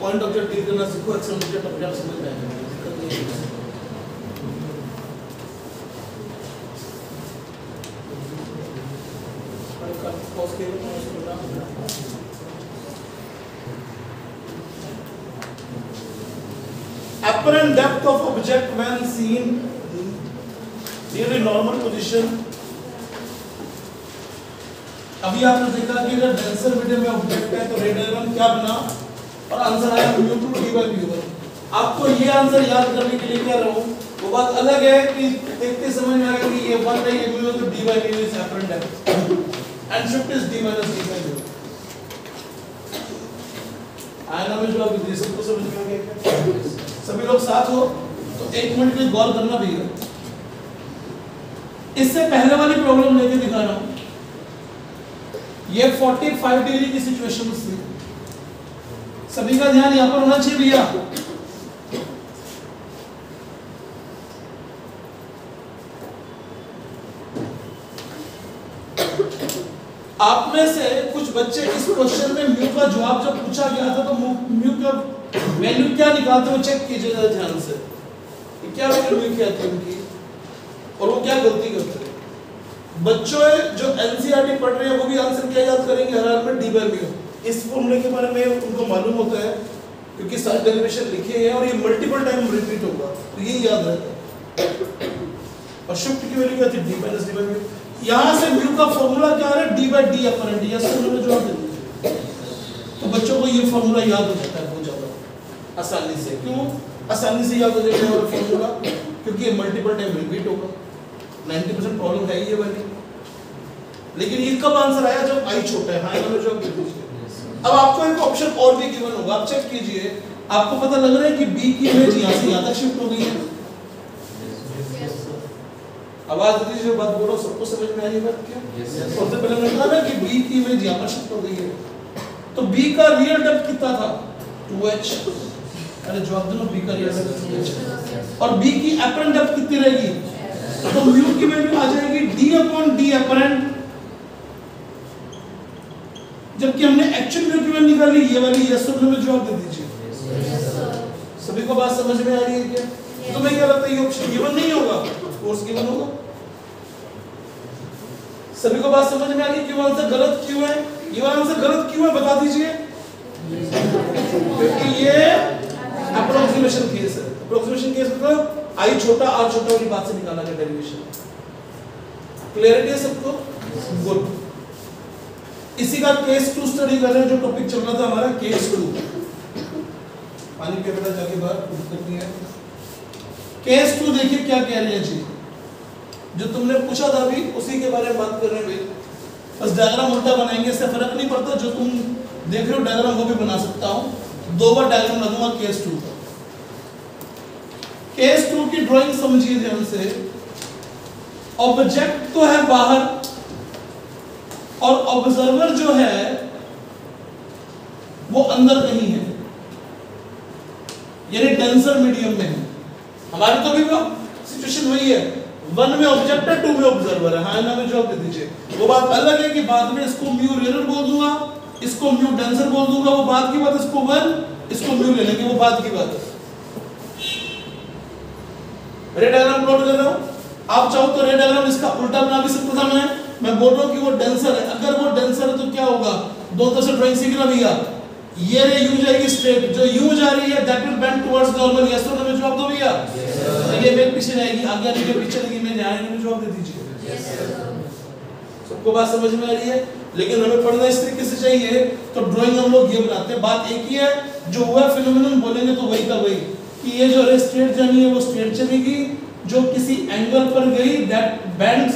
पॉइंट ऑफ व्यू डील करना सीखो, एक्सेलरेटेड अपने आप समझ में आएगा, दिक्कत नहीं है। Apparent depth of object when seen nearly normal position। अभी आपने देखा कि अगर डेंसर मीडियम में ऑब्जेक्ट है तो रे डायग्राम क्या बना और आंसर आया mu to d by mu1। आपको ये आंसर याद करने के लिए कह रहा हूँ, वो बात अलग है कि देखते समझ में आएगा कि ये 1 है, ये mu तो d by mu is apparent depth and shift is d minus d by mu। आयना में जो आप विधि सबको समझ में आ गया, सभी लोग साथ हो तो 1 मिनट के लिए गौर करना भी है। इससे पहले वाली प्रॉब्लम लेके दिखा रहा हूं, ये 45 डिग्री की सिचुएशन थी, सभी का ध्यान यहां पर होना चाहिए भैया। आप में से कुछ बच्चे इस क्वेश्चन में म्यू का जवाब जब पूछा गया था तो म्यू का वैल्यू क्या निकालते हो चेक कीजिएगा ध्यान से, क्या वैल्यू म्यू क्या थी उनकी और वो क्या गलती करते हैं। बच्चों जो एनसीईआरटी पढ़ रहे हैं वो भी आंसर क्या याद करेंगे, हर हाल में डी बाय म्यू। इस फॉर्मूले के बारे में उनको मालूम होता है क्योंकि सारे डेरिवेशन लिखे हैं और ये मल्टीपल टाइम रिपीट होगा तो ये याद रहता है। और शिफ्ट की वैल्यू क्या थी, D minus D by mu. यहां से म्यू का फॉर्मूला क्या है, D by D apparent. Yes sir मैंने जवाब दे दिया, तो बच्चों को ये फॉर्मूला याद हो जाता है बहुत ज्यादा आसानी से। क्यों आसानी से याद हो जाएगा और फॉर्मूला, क्योंकि ये मल्टीपल टाइम रिपीट होगा। 90% प्रॉब्लम है ये वाली, लेकिन ये कब आंसर आया जब आई छोटा है। हाँ मैंने जवाब दे दिया। अब आपको एक ऑप्शन और भी गिवन होगा, आप चेक कीजिए, आपको पता लग रहा है कि बी की इमेज यहां से यहां तक शिफ्ट हो गई है। आवाज दीजिए जो बात बोल रहा हूं सबको समझ में आ रही है बात क्या? सबसे पहले मैंने कहा ना कि बी की इमेज यहां पर शिफ्ट हो गई है, तो बी का रियल डेप्थ कितना था 2h। अरे जवाब दो ना, बी का रियल डेप्थ 2h और बी की अपरेंट डेप्थ कितनी रहेगी, तो म्यू की वैल्यू आ जाएगी d अपॉन d अपरेंट। जबकि हमने एक्चुअल म्यू की वैल्यू निकाली ये वाली। यस सर में जवाब दे दीजिए। सभी को बात समझ में आ रही है क्या? तो मैं क्या लगता है ये ऑप्शन गिवन नहीं होगा, कोर्स गिवन होगा। सभी को बात समझ में आ गई क्यों आंसर गलत क्यों है? ये आंसर गलत क्यों है बता दीजिए। क्योंकि ये अप्रोक्सीमेशन केस है। अप्रोक्सीमेशन केस मतलब आई छोटा आर छोटा वाली बात से निकाला गया डेरिवेशन। क्लियरिटी है सबको? गुड। इसी का केस 2 स्टडी कर रहे हैं, जो टॉपिक चल रहा था हमारा केस 2। पानी पिया बेटा जाके बाहर करनी है। केस 2 देखिए क्या कह रहे हैं जी, जो तुमने पूछा था अभी उसी के बारे में बात कर रहे हैं भाई। बस डायग्राम उल्टा बनाएंगे, इससे फर्क नहीं पड़ता, जो तुम देख रहे हो डायग्राम वो भी बना सकता हूं। 2 बार डायग्राम बनाऊंगा केस 2 का। केस 2 की ड्राइंग समझिए ध्यान से। ऑब्जेक्ट तो है बाहर और ऑब्जर्वर जो है वो अंदर कहीं है, यानी डेंसर मीडियम में है। हमारी तो भी सिचुएशन वही है, 1 में ऑब्जेक्ट है 2 में ऑब्जर्वर है। हाँ ना में जवाब दे दीजिए। वो बात अलग है कि बाद में इसको म्यू रेयर बोल दूंगा, इसको म्यू डेंसर बोल दूंगा, वो बात की बात। इसको 1 इसको म्यू ले लेंगे, वो बात की बात है। रे डायग्राम प्लॉट कर रहा हूं, आप चाहो तो रे डायग्राम इसका उल्टा बना भी सकता था। मैं बोल रहा हूं कि वो डेंसर है, अगर वो डेंसर है तो क्या होगा, दो तरफ से ड्राइंग सीखना भैया। ये रे यूं जाएगी स्ट्रेट, जो यूं जा रही है that will bend towards normal. Yes तो मैं जवाब दो भैया। ये मेरे पीछे जाएगी, आगे आने के पीछे लगी, मैं जाने में जवाब दे दीजिए। सबको बात समझ में आ रही है? लेकिन हमें पढ़ना इस तरीके से चाहिए, तो ड्राइंग हम लोग ये बनाते हैं। बात एक ही है, जो हुआ फिनोमेनन बोलेंगे तो वही का वही, कि ये जो रे स्ट्रेट जानी है वो स्ट्रेट चलेगी, जो किसी एंगल पर गई दैट बेंड्स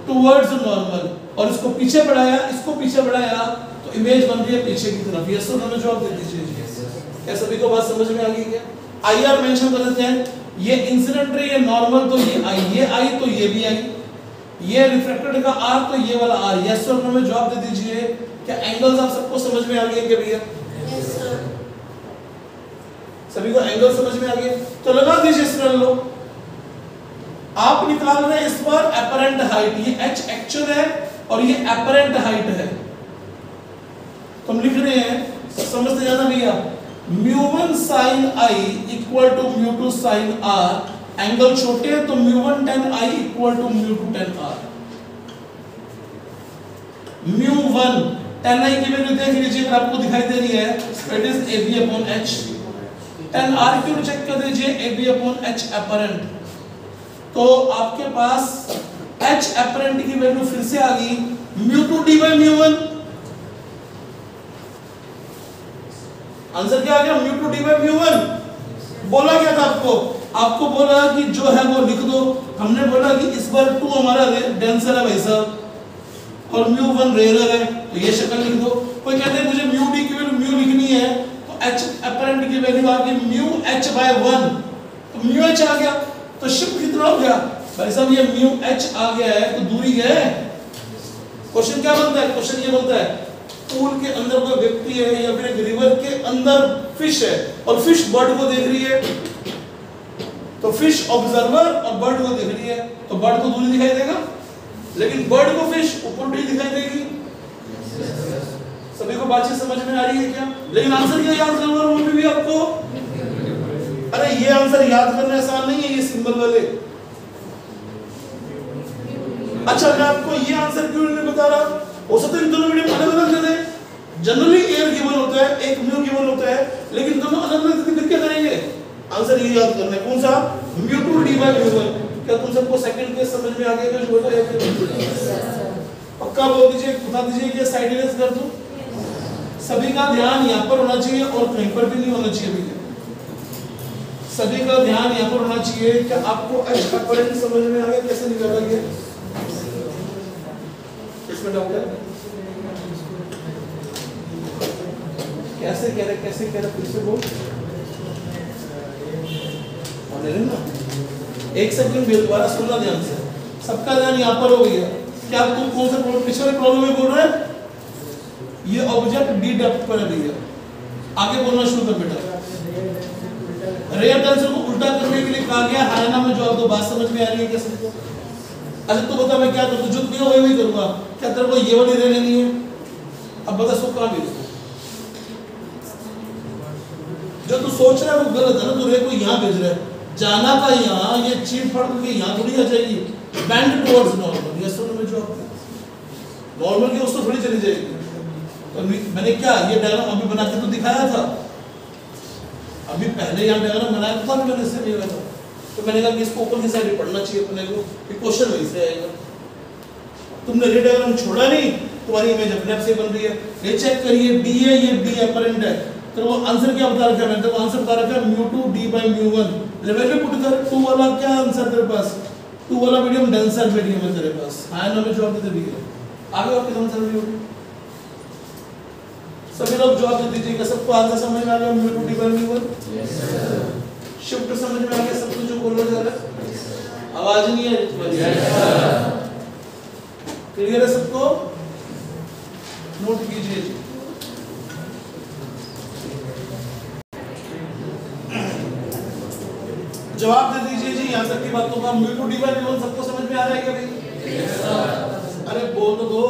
टुवर्ड्स नॉर्मल, और इसको पीछे बढ़ाया, इसको पीछे बढ़ाया, तो इमेज बन रही है पीछे की तरफ। यस तो हमें जवाब दे दीजिए। क्या सभी को बात समझ में आ गई क्या? आई आर मेंशन कर देते हैं, ये इंसिडेंट रे, ये नॉर्मल, तो ये आई तो ये भी आई, ये रिफ्रैक्टेड का आर तो ये वाला आर। यस सर हमें जवाब दे दीजिए। क्या एंगल्स आप सबको समझ में आ गए क्या भैया? Yes sir. सभी को एंगल समझ में आ गए? तो लगा दीजिए सरल लो। आप निकाल रहे हैं इस बार अपरेंट हाइट, ये h एक्चुअल है और ये अपरेंट हाइट है। तो हम लिख रहे हैं, समझते जाना भैया, mu one sin i equal to mu two sin r, angle छोटे हैं तो mu one tan i equal to mu two tan r। Mu one tan i की वैल्यू देख लीजिए, अगर आपको दिखाई दे रही है it is ab upon h। tan r की वैल्यू चेक कर दीजिए, ab upon h apparent। तो आपके पास h apparent की वैल्यू फिर से आ गई mu two d by mu one. Answer क्या आ गया? म्यू2 d by म्यू1। बोला क्या था आपको? आपको बोला कि जो है वो लिख दो। हमने बोला कि इस बार 2 हमारा डेंसर है भाई साहब और म्यू1 रेयर है, तो ये शक्ल लिख दो। कोई कहते हैं मुझे म्यू डी की वैल्यू म्यू लिखनी है, तो h अपरेंट की वैल्यू आ गई म्यू h by 1, तो म्यू h आ गया। तो शिफ्ट कितना हो गया भाई साहब? ये म्यू h आ गया है तो दूरी है। क्वेश्चन क्या बनता है? क्वेश्चन ये बनता है पूल के अंदर कोई व्यक्ति है या फिर एक रिवर के अंदर फिश है और फिश बर्ड को देख रही है, तो फिश ऑब्जर्वर और बर्ड को देख रही है, तो बर्ड को दूरी दिखाई देगा, लेकिन बर्ड को फिश ऊपर दिखाई देगी। सभी को बातचीत समझ में आ रही है क्या? लेकिन आंसर क्या याद करना है वो भी आपको? अरे ये आंसर याद करना आसान नहीं है, ये सिंबल वाले। अच्छा मैं आपको ये आंसर क्यों नहीं बता रहा? हो सकता है इन दोनों मीडियम अलग अलग दे दे। जनरली एयर गिवन होता है, एक म्यू गिवन होता है, लेकिन दोनों अलग अलग दे, फिर क्या करेंगे? आंसर ये याद करना है, कौन सा? म्यू2 d by म्यू1। क्या तुम सबको सेकंड केस समझ में आ गया? कुछ बोला या फिर पक्का बोल दीजिए, बता दीजिए कि साइड इरेज कर दूं। सभी का ध्यान यहाँ पर होना चाहिए और कहीं पर भी नहीं होना चाहिए भैया। सभी का ध्यान यहाँ पर होना चाहिए। क्या आपको h अपरेंट समझ में आ गया? कैसे निकाला गया? इसमें डाउट है? कैसे कह रहे फिर से बोल ना। एक सेकंड दोबारा सुनना ध्यान से, सबका ध्यान यहाँ पर हो गया। क्या तुम कौन सा पिछले प्रॉब्लम में बोल रहे हैं? ये ऑब्जेक्ट डी डेप्थ पर है भैया। आगे बोलना शुरू कर बेटा। रेयर टेंसर को उल्टा करने के लिए कहा गया हायना में जवाब दो। बात समझ में आ रही है क्या सबको? अच्छा तू बता मैं क्या करूं? जो तू वही करूंगा। क्या तेरे को ये वाली रे लेनी है? अब बता सो कहां भेज? जो तू सोच रहा है वो गलत है ना। तू रे को यहां भेज रहा है, जाना था यहां, ये चीप फड़ के यहां थोड़ी आ जाएगी। Bend towards normal. यस और नो में जवाब नॉर्मल की उसको थोड़ी चली जाएगी। तो मैंने क्या ये डायग्राम अभी बना के तो दिखाया था, अभी पहले यहाँ डायग्राम बनाया था मैंने, इससे नहीं हुआ था। तो मैंने कहा कि इसको ऊपर की साइड पढ़ना चाहिए अपने को, ये क्वेश्चन वहीं से आएगा। तुमने ये डायग्राम छोड़ा नहीं, तुम्हारी इमेज अपने आप से बन रही है। ये चेक करिए, डी है, ये डी अपरेंट है, तो वो आंसर क्या बता रखा है? मैंने तो आंसर बता रखा है म्यू2 d by म्यू1। लेवल पे पुट कर 2 वाला क्या आंसर तेरे पास? 2 वाला मीडियम डेंसर मीडियम है तेरे पास। हां ना में जवाब दे दिया। आगे और कितना आंसर भी होगी? सभी लोग जवाब दे दीजिएगा। सबको आंसर समझ में आ गया? म्यू2 d by म्यू1 शिफ्ट समझ में आ गया? सब कुछ जो बोलना जा रहा है आवाज नहीं है क्लियर है सबको? नोट कीजिए जी। जवाब दे दीजिए जी यहाँ तक की बातों का। म्यू2 d by म्यू1 सबको समझ में आ रहा है क्या भाई? अरे बोल तो दो।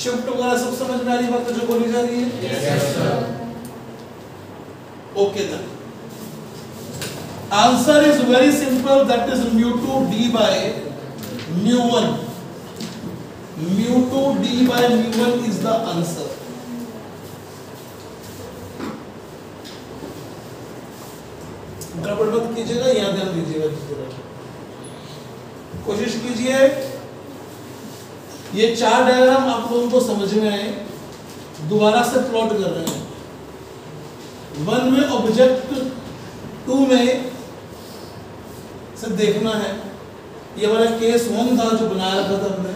शिफ्ट वगैरह सब समझ में आ रही बात जो बोली जा रही है? Okay then answer is very simple, that is mu two d by mu one. Mu two d by mu one is the answer. गड़बड़ मत कीजिएगा, यहां ध्यान दीजिएगा। कोशिश कीजिए ये 4 डायग्राम आप लोगों को समझ में आए। दोबारा से प्लॉट कर रहे हैं। 1 में ऑब्जेक्ट, 2 में से देखना है। ये वाला केस 1 था जो बनाया रखा था हमने।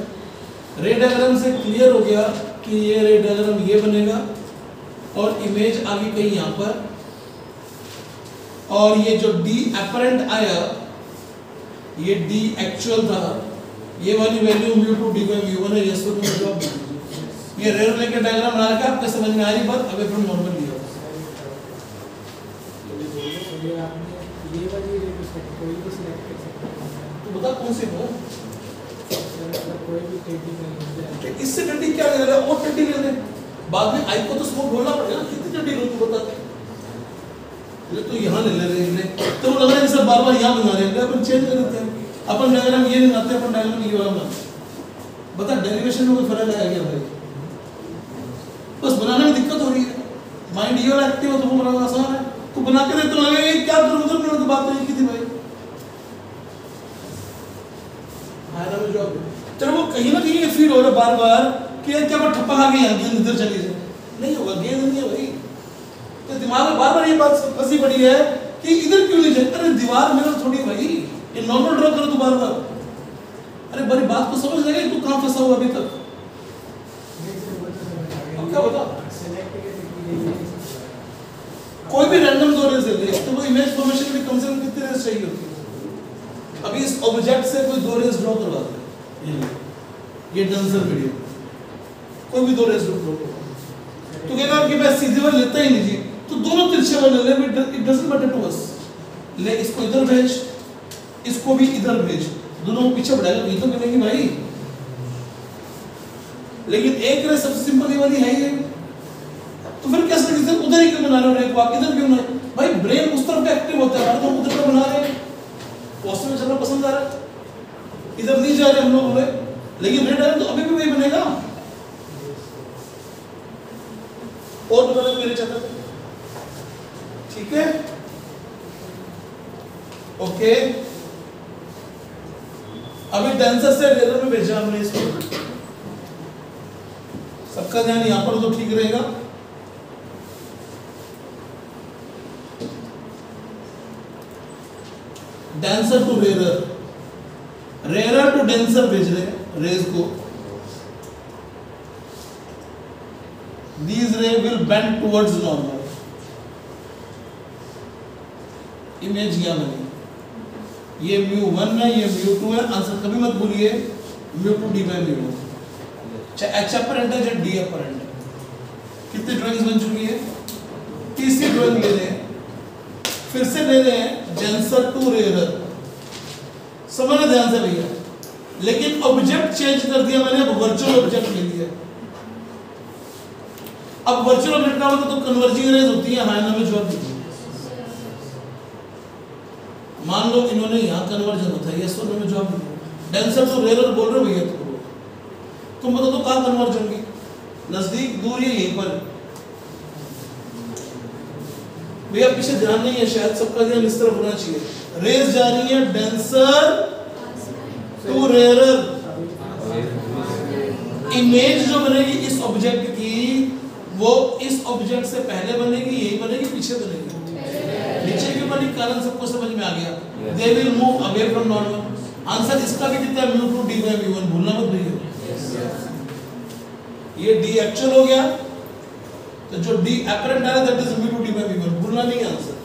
रे डायग्राम से क्लियर हो गया कि ये रे डायग्राम ये बनेगा और इमेज आ गई कहीं यहां पर, और ये जो डी अपरेंट आया ये डी एक्चुअल था। ये वाली वैल्यू म्यू2 d by म्यू1 है। यस और नो जवाब दीजिए। ये रेयर लेके डायग्राम बना के आपके समझ में आ रही बात? अबे फ्रॉम नॉर्मल लिया ये वाली रे कोई भी सिलेक्ट कर सकता है। तो बता कौन सी हो? कोई भी टेडी में इससे टेडी क्या ले रहा है? और टेडी ले ले। बाद में आई को तो स्मोक बोलना पड़ेगा कितनी टेडी लो तू बता। ले तो यहाँ ले ले रहे हैं, तो वो लग रहा है कि सब बार बार यहाँ बना रहे हैं, अपन चेंज कर देते हैं। अपन डायग्राम ये नहीं बनाते, अपन डायग्राम ये वाला बनाते हैं। बता डेरिवेशन में कोई फर्क आया क्या भाई? बस बनाने में दिक्कत हो रही है। माइंड ये वाला एक्टिव हो तो वो बनाना आसान है, तो बना के दे तो लगेगा क्या उधर उधर की बात नहीं की थी भाई। आया ना जॉब, चलो वो कहीं ना कहीं ये फील हो रहा है बार बार कि यार क्या ठप्पा खा के यहाँ गेंद इधर चली जाए, नहीं होगा, गेंद नहीं है भाई। तो दिमाग में बार बार ये बात फंसी पड़ी है कि इधर क्यों नहीं जाए, अरे दीवार मेरा थोड़ी भाई, ये नॉर्मल ड्रॉ करो तू बार बार। अरे बड़ी बात को समझ लेगा तू कहाँ फंसा हुआ अभी तक, अब क्या बता। कोई भी रैंडम दो रेस ले तो वो इमेज फॉर्मेशन में कम से कम कितने रेस चाहिए होती है। अभी इस ऑब्जेक्ट से कोई दो रेस ड्रॉ करवाते हैं, ये डेंसर वीडियो, कोई भी दो रेस ड्रॉ करो तो कहना कि मैं सीधे वाले लेता ही नहीं जी, तो दोनों तिरछे वाले ले, it doesn't matter to us. ले इसको इधर भेज, इसको भी इधर भेज, दोनों पीछे बढ़ाएगा नहीं तो मिलेंगे भाई। लेकिन एक रेस सबसे सिंपल ये वाली है ही, तो फिर कैसे उधर ही क्यों बना रहे हो, आप इधर क्यों बना भाई? ब्रेन उस तरफ एक्टिव होता है, तो उधर का बना रहे हैं, पॉजिटिव में चलना पसंद आ रहा है, इधर नहीं जा रहे हम लोग बोले, लेकिन रेड है तो अभी भी वही बनेगा। और बता मेरे चाहता था, ठीक है, ओके। अभी डेंसर से रेलर में भेजा हमने इसको, सबका ध्यान यहां पर तो ठीक रहेगा। Denser to rare, rare to denser भेज रहे हैं रेज को। These ray will bend towards normal. Image यहाँ बनी, ये μ1 है, ये μ2 है। आंसर कभी मत भूलिए μ2 d by μ1, चाहे h अपरेंट है चाहे d अपरेंट है। कितनी ड्राइंग्स बन चुकी है? तीसरी ड्राइंग ले रहे हैं, फिर से ले रहे हैं डेंसर टू रेयर। समझना ध्यान से भैया, लेकिन ऑब्जेक्ट चेंज कर दिया मैंने, अब वर्चुअल ऑब्जेक्ट ले लिया। अब वर्चुअल ऑब्जेक्ट का मतलब तो कन्वर्जिंग रेज होती है, हाँ ना में जवाब दीजिए। मान लो इन्होंने यहाँ कन्वर्जन होता है, यस और नो में जवाब दीजिए। डेंसर टू रेयर बोल रहे हो भैया, तुम बताओ तो कहाँ कन्वर्ज होंगी, नजदीक, दूर या यहीं पर? भैया पीछे ध्यान नहीं है शायद, सबका ध्यान इस तरफ होना चाहिए। रेज जा रही है डेंसर टू रेयर, इमेज जो बनेगी इस ऑब्जेक्ट की वो इस ऑब्जेक्ट से पहले बनेगी, यही बनेगी, पीछे बनेगी? नीचे क्यों बनी, कारण सबको समझ में आ गया। They will move away from normal. Answer इसका भी कितना है, μ2 d by μ1, भूलना मत भैया। ये d एक्चुअल हो गया, तो जो d अपरेंट आ रहा है दैट इज μ2 d by μ1, भूलना नहीं है आंसर।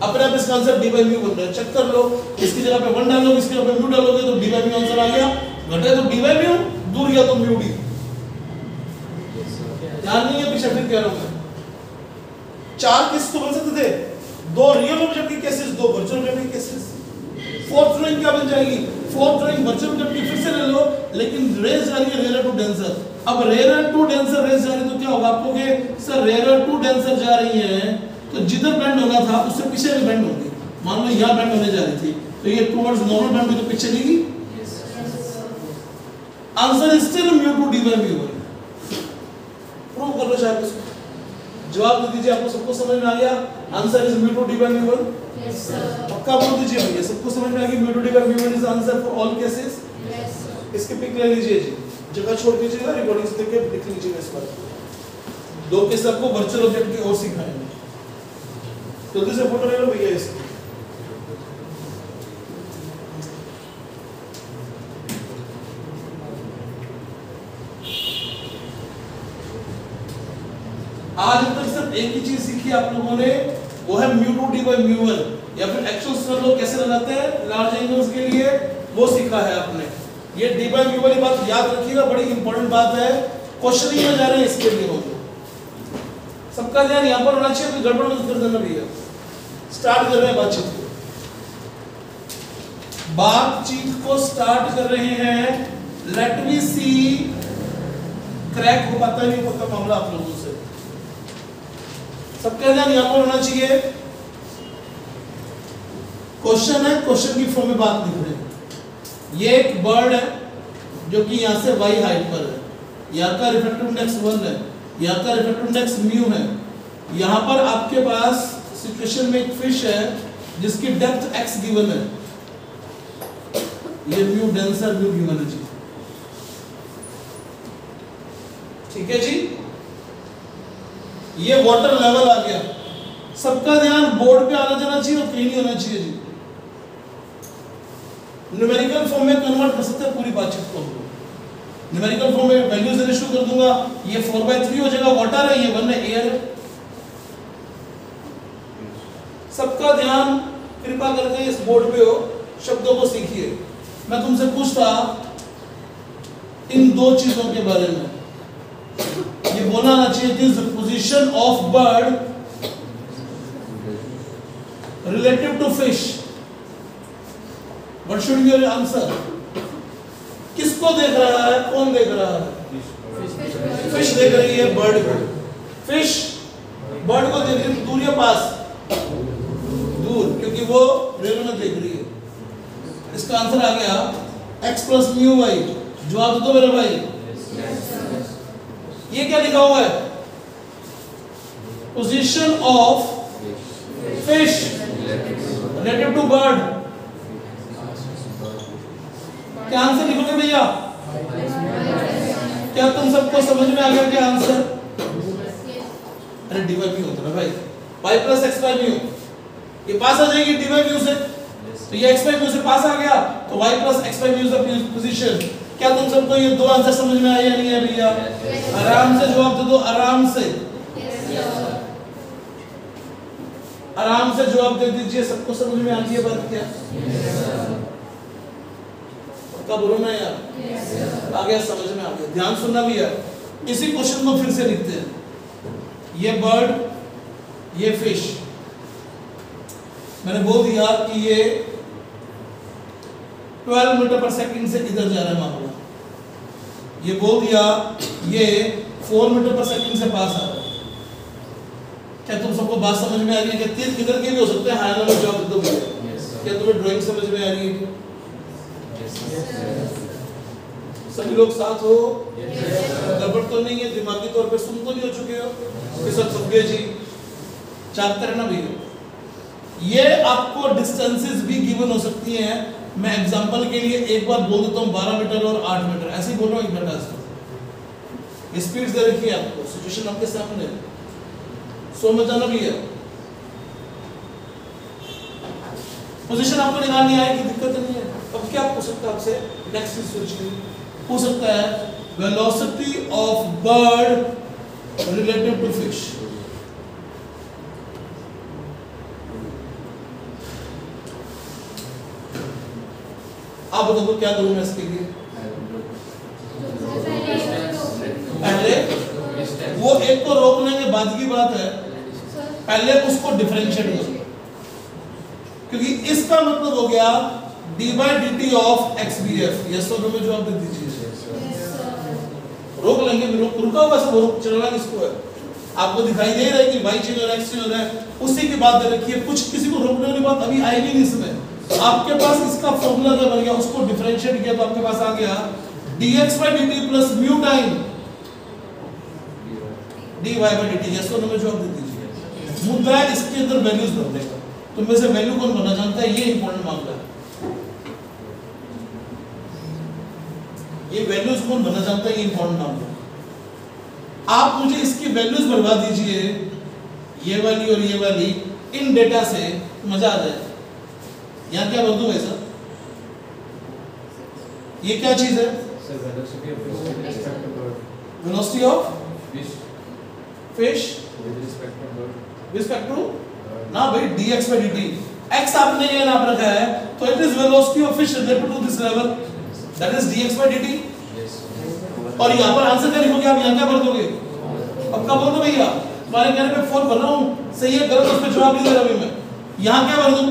अपने आप इसका आंसर d by μ बन रहा है, चेक कर लो। इसकी जगह पे 1 डालोगे, इसकी जगह पे μ डालोगे तो d by μ आंसर आ गया। घटे तो d by μ, दूर गया तो μd। ध्यान नहीं है पीछे, फिर कह रहा हूं मैं। 4 केस तो बन सकते थे, 2 रियल ऑब्जेक्ट के केसेस, 2 वर्चुअल ऑब्जेक्ट के केसेस। फोर्थ ड्राइंग क्या बन जाएगी, फोर्थ ड्राइंग वर्चुअल ऑब्जेक्ट की फिर से ले लो, लेकिन रेज जा रही है रेयर टू डेंसर। अब रेयर टू डेंसर रेज जा रही है तो क्या होगा आपको कि सर रेयर टू डेंसर जा रही है तो जिधर बेंड होना था उससे पीछे भी बेंड होगी। मान लो यहाँ बेंड होने जा रही थी तो ये टुवर्ड्स नॉर्मल बेंड हुई तो पीछे नहीं गई। Answer is still μ2 d by μ1। Prove कर लो शायद इसको, जवाब दे दीजिए। आपको सबको समझ में आ गया, answer is μ2 d by μ1। Yes sir, पक्का बोल दीजिए भैया, सबको समझ में आ गई μ2 d by μ1 is answer for all cases. Yes sir, इसके पिक ले लीजिए जी, जगह छोड़ दीजिएगा, रिकॉर्डिंग से देख के लिख लीजिएगा इस पर। 2 केस आपको वर्चुअल ऑब्जेक्ट की और सिखाएंगे, जल्दी से फोटो ले लो भैया इसकी। आज तक सिर्फ एक ही चीज सीखी आप लोगों ने, वो है μ2 d by μ1, या फिर एक्चुअल कर लो कैसे लगाते हैं लार्ज एंगल्स के लिए, वो सीखा है आपने। ये d by μ1 वाली बात याद रखिएगा, बड़ी इंपॉर्टेंट बात है, क्वेश्चनिंग में जा रहे हैं इसके लिए। हो सबका ध्यान यहाँ पर होना चाहिए, गड़बड़ मत कर देना भैया। स्टार्ट कर रहे हैं बातचीत को स्टार्ट कर रहे हैं। लेट मी सी, क्रैक हो पाता नहीं होता मामला आप लोगों से। सबका ध्यान यहाँ पर होना चाहिए। क्वेश्चन है, क्वेश्चन की फॉर्म में बात लिख रहे हैं। ये एक बर्ड है जो कि यहाँ से y हाइट पर है, यहाँ का रिफ्रैक्टिव इंडेक्स 1 है, यहाँ का रिफ्रैक्टिव इंडेक्स म्यू है। यहाँ पर आपके पास सिचुएशन में एक फिश है जिसकी डेप्थ x गिवन है, ये म्यू डेंसर म्यू गिवन है जी। ठीक है जी, ये वाटर लेवल आ गया। सबका ध्यान बोर्ड पे आना जाना चाहिए और कहीं नहीं होना चाहिए जी। न्यूमेरिकल फॉर्म में कन्वर्ट कर सकते हैं पूरी बातचीत को। न्यूमेरिकल फॉर्म में वैल्यूज देना शुरू कर दूंगा। ये 4/3 हो जाएगा, वाटर है, ये 1 है, एयर है। सबका ध्यान कृपा करके इस बोर्ड पे हो, शब्दों को सीखिए। मैं तुमसे पूछता इन दो चीजों के बारे में, ये बोलना आना चाहिए, this position of bird relative to fish. What should be your answer? किसको देख रहा है, कौन देख रहा है? फिश देख रही है बर्ड को। फिश बर्ड को देख रही है, दूर या पास? दूर, क्योंकि वो रेल में देख रही है। इसका आंसर आ गया x प्लस म्यू y। जवाब दो मेरे भाई। ये क्या लिखा हुआ है? Position of fish relative to bird. क्या आंसर लिखोगे भैया? क्या तुम सबको समझ में आ गया क्या आंसर? अरे dy भी होता है भाई, y plus x by mu, ये पास आ जाएगी dy म्यू से, तो ये x बाय म्यू से पास आ गया, तो y plus x by mu is the position. क्या तुम सबको ये दो आंसर समझ में आए या नहीं है भैया? आराम से जवाब दे दो, आराम से, आराम से जवाब दे दीजिए। सबको समझ में आ गई है बात क्या? पक्का बोलो ना यार। आ गया, समझ में आ गया। ध्यान सुनना भी है। इसी क्वेश्चन को फिर से लिखते हैं। ये बर्ड, ये फिश। मैंने बोल दिया कि ये 12 मीटर पर सेकंड से इधर जा रहा है मामला। ये बोल दिया ये 4 मीटर पर सेकंड से पास आ रहा है। क्या तुम सबको बात समझ में आ रही है? क्या तीर किधर के भी हो सकते हैं? हाँ ना जवाब दो। क्या तुम्हें ड्राइंग समझ में आ रही है? सभी लोग साथ हो? गड़बड़ तो नहीं है? दिमागी तौर पे सुन तो नहीं हो चुके हो कि सब समझे जी? चाहते रहना भैया। ये आपको डिस्टेंसेस भी गिवन हो सकती हैं। मैं एग्जांपल के लिए एक बार बोल देता हूँ, 12 मीटर और 8 मीटर, ऐसे ही बोल रहा हूँ एक घंटा से। स्पीड दे रखी है आपको, सिचुएशन आपके सामने, समझ जाना भी है। पोजीशन आपको निकालनी आएगी, दिक्कत नहीं है। अब क्या पूछ सकता है आपसे? नेक्स्ट चीज सोचिए, पूछ सकता है velocity of bird relative to fish. आप बताओ क्या करूं मैं इसके लिए? पहले वो एक को रोक लेंगे, बाद की बात है। पहले उसको डिफरेंशिएट करो, क्योंकि इसका मतलब हो गया d by dt of xbf। Yes और नो में जवाब दे दीजिए। रोक लेंगे, रुका हुआ सब रोक चलना किसको है? आपको दिखाई दे रहा है कि y चेंज और x चेंज हो रहा है, उसी की बात दे रखी है। कुछ किसी को रोकने वाली बात अभी आएगी नहीं इसमें। आपके पास इसका फॉर्मूला क्या बन गया? उसको डिफरेंशिएट किया तो आपके पास आ गया dx by dt plus mu time dy by dt। Yes और नो में जवाब दे दीजिए। मुद्दा है इसके अंदर वैल्यूज बदलने का। तुम में से वैल्यू कौन बनना जानता है? ये इंपॉर्टेंट मामला है। ये वैल्यूज कौन बनना जानता है? ये इंपॉर्टेंट मामला है। आप मुझे इसकी वैल्यूज बनवा दीजिए, ये वाली और ये वाली, इन डेटा से मजा आ जाए। यहाँ क्या बोल दूं ऐसा? ये क्या चीज है? Velocity of fish with respect to ना भाई dx by dt। x आपने ये नाप रखा है, तो it is velocity of fish related to this level, that is dx by dt। और यहाँ पर आंसर क्या लिखोगे आप? यहाँ क्या भर दोगे? अब क्या बोल दो भैया? तुम्हारे कहने पे 4 भर रहा हूँ, सही है गलत उस पर जवाब नहीं दे रहा अभी मैं। यहाँ क्या भर दूँ?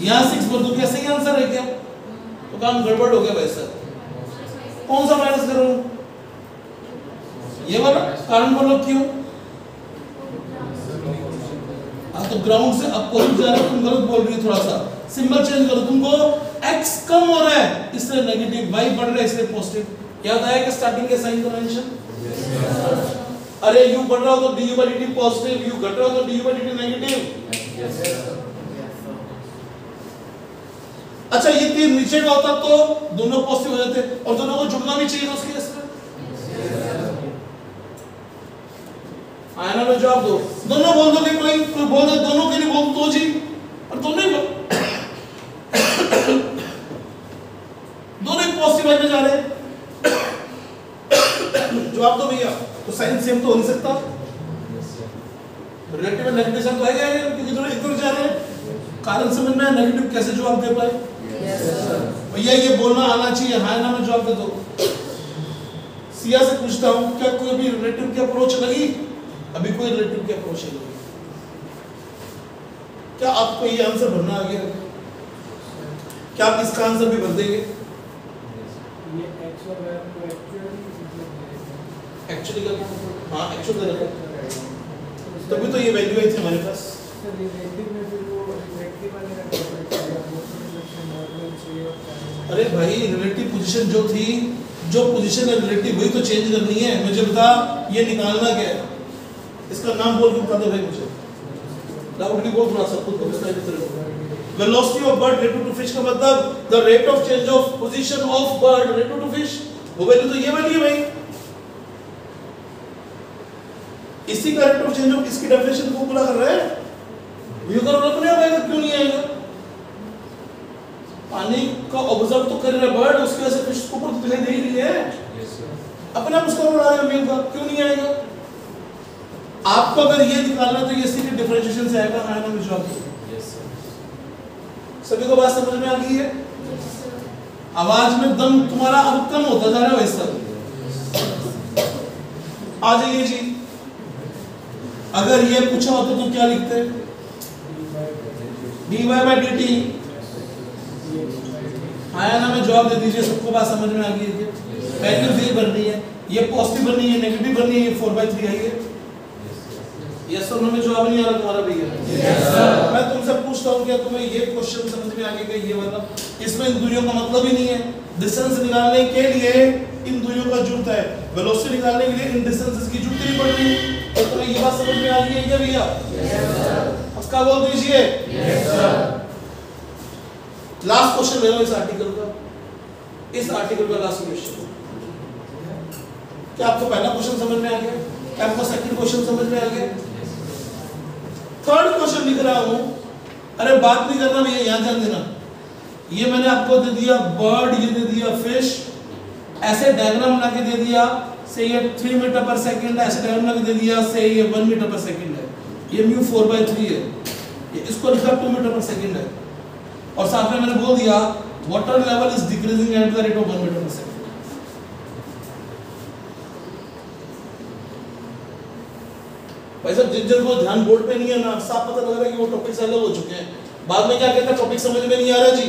यहाँ 6 भर दूँ, क्या सही आंसर है क्या? तो काम गड़बड़ हो गया भाई सर। कौन सा माइनस कर रहा हूँ? ये वाला। कारण बोलो क्यों? तो ग्राउंड से अपोजिट जा रहा है, तुम गलत बोल रही हो थोड़ा सा। सिंबल चेंज करो, तुमको x कम हो रहा है इसलिए नेगेटिव, y बढ़ रहा है इसलिए पॉजिटिव। याद आया कि स्टार्टिंग के साइन कन्वेंशन? अरे u बढ़ रहा हो तो du by dt positive, u घट रहा हो तो du by dt नेगेटिव। अच्छा ये तीर नीचे का होता तो दोनों पॉजिटिव हो जाते, और दोनों को जुड़ना भी चाहिए उसके केस में। आया ना, जवाब दो। दोनों बोल दो कि कोई बोल दे, दोनों के लिए बोल दो जी, और दोनों ही पॉजिटिव में जा रहे हैं। जवाब दो भैया। तो साइन सेम तो हो नहीं सकता, रिलेटिव में नेगेटिव साइन तो है क्या, क्योंकि दोनों एक तरफ जा रहे हैं। कारण समझ में नेगेटिव कैसे जवाब दे पाए भैया? ये बोलना आना चाहिए, हाँ ना में जवाब दे दो। सिया से पूछता हूँ, क्या कोई भी रिलेटिव की अप्रोच लगी? अभी कोई रिलेटिव की अप्रोच नहीं लगी। क्या आपको ये आंसर भरना आ गया? क्या आप इसका आंसर भी भर देंगे? एक्चुअली हाँ एक्चुअली तभी तो ये वैल्यू आई थी हमारे पास। अरे भाई रिलेटिव पोजीशन जो थी, जो पोजीशन है रिलेटिव वही तो चेंज करनी है। मुझे बता ये निकालना क्या है, इसका नाम बोल के बता दे भाई मुझे। डाउटली बोल थोड़ा सा खुद को विस्तारित करो। Velocity of bird relative to fish का मतलब the rate of change of position of bird relative to fish. वो वैल्यू तो ये वैल्यू है भाई। इसी का रेट ऑफ चेंज ऑफ इसकी डेफिनेशन को पूरा कर रहे हैं। व्यू करो अपने आप आएगा, क्यों नहीं आएगा? पानी का ऑब्जर्व तो कर रहा है बर्ड, उसकी वजह से फिश को ऊपर दिखाई दे ही रही है। अपने आप उसका रोल आएगा, व्यू का क्यों नहीं आएगा? आपको अगर ये निकालना तो ये इसी के डिफरेंशिएशन से आएगा। हाँ ना मुझे जवाब दो। सभी को बात समझ में आ गई है? आवाज में दम तुम्हारा अब कम होता जा रहा है वैसा। आ जाइए जी। अगर ये पूछा होता तो क्या लिखते? dy by dt। आया ना में जवाब दे दीजिए। सबको बात समझ में आ गई है? वैल्यूज ये बननी है, ये पॉजिटिव बननी है, नेगेटिव बननी है, ये 4/3 आई है। यस और नो में जवाब नहीं आ रहा तुम्हारा भैया? मैं तुमसे पूछता हूँ, क्या तुम्हें ये क्वेश्चन समझ में आ गया? ये वाला, इसमें इन दूरियों का मतलब ही नहीं है। डिस्टेंस निकालने के लिए इन दूरियों का जरूरत है, वेलोसिटी निकालने के लिए इन डिस्टेंसेस की जरूरत नहीं पड़ती। तो तुम्हें ये बात समझ में आ गई है क्या भैया? उसका बोल दीजिए। लास्ट क्वेश्चन ले लो इस आर्टिकल का, इस आर्टिकल का लास्ट क्वेश्चन। क्या आपको पहला क्वेश्चन समझ में आ गया? क्या आपको सेकंड क्वेश्चन समझ में आ गया? थर्ड क्वेश्चन लिख रहा हूं। अरे बात नहीं करना भैया, यहां ध्यान देना। ये मैंने आपको दे दिया बर्ड, ये दे दिया फिश, ऐसे डायग्राम बना के दे दिया। से ये 3 मीटर पर सेकंड है, ऐसे डायग्राम बना के दे दिया। से ये 1 मीटर पर सेकंड है, ये म्यू 4/3 है, ये इसको लिखा 2 मीटर पर सेकंड है। और साथ में मैंने बोल दिया water level is decreasing at the rate of 1 metre per second. भाई साहब जिन जिन को ध्यान बोर्ड पे नहीं है ना, साफ पता लग रहा है कि वो टॉपिक से अलग हो चुके हैं। बाद में क्या कहते हैं, टॉपिक समझ में नहीं आ रहा जी,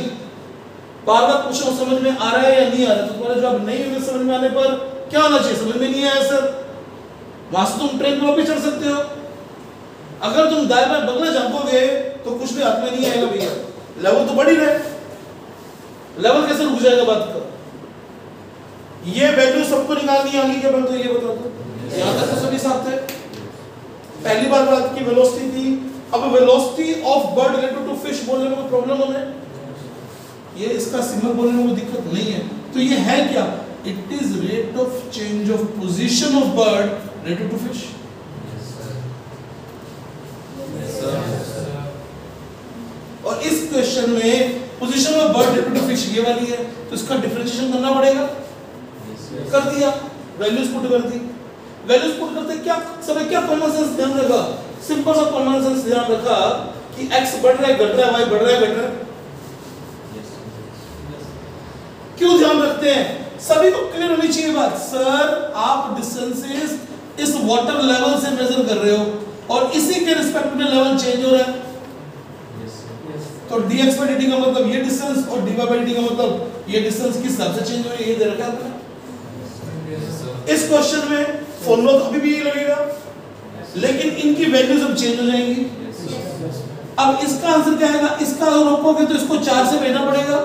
बार बार पूछो समझ में आ रहा है या नहीं आ रहा। तो तुम्हारा जवाब नहीं है समझ में आने पर क्या होना चाहिए? समझ में नहीं आया सर, वहां से तुम ट्रेन पर भी चढ़ सकते हो। अगर तुम दाएं बाएं बगले झांकोगे तो कुछ भी हाथ में नहीं आएगा भैया। लेवल तो बढ़ ही रहे, लेवल कैसे रुक जाएगा बात का? ये वैल्यू सबको निकालनी आ गई क्या? तो ये बता दो, यहां तक तो सभी साथ थे। पहली बार बात की वेलोसिटी थी, अब velocity of bird related to fish बोलने में कोई प्रॉब्लम हमें? ये इसका सिंबल बोलने में कोई दिक्कत नहीं है। तो ये है क्या? It is rate of change of position of bird related to fish. और इस क्वेश्चन में position of bird related to fish ये वाली है, तो इसका डिफरेंशिएशन करना पड़ेगा। कर दिया, वैल्यूज पुट कर दी। वैल्यूज पुट करते क्या समय, क्या कॉमन सेंस ध्यान रखा, सिंपल सा कॉमन सेंस ध्यान रखा कि x बढ़ रहा है घट रहा है, y बढ़ रहा है घट रहा है। क्यों ध्यान रखते हैं? सभी को क्लियर होनी चाहिए बात। सर आप डिस्टेंसेस इस वाटर लेवल से मेजर कर रहे हो और इसी के रिस्पेक्ट में लेवल चेंज हो रहा है। तो dx by dt का मतलब ये डिस्टेंस और dy by dt का मतलब ये डिस्टेंस किस हिसाब से चेंज हो रही है, ये दे रखा है आपने। इस क्वेश्चन में फॉर्मूला तो अभी भी ये लगेगा, लेकिन इनकी वैल्यूज अब चेंज हो जाएंगी। अब इसका आंसर क्या आएगा? इसका रोकोगे तो इसको 4 से भेजना पड़ेगा,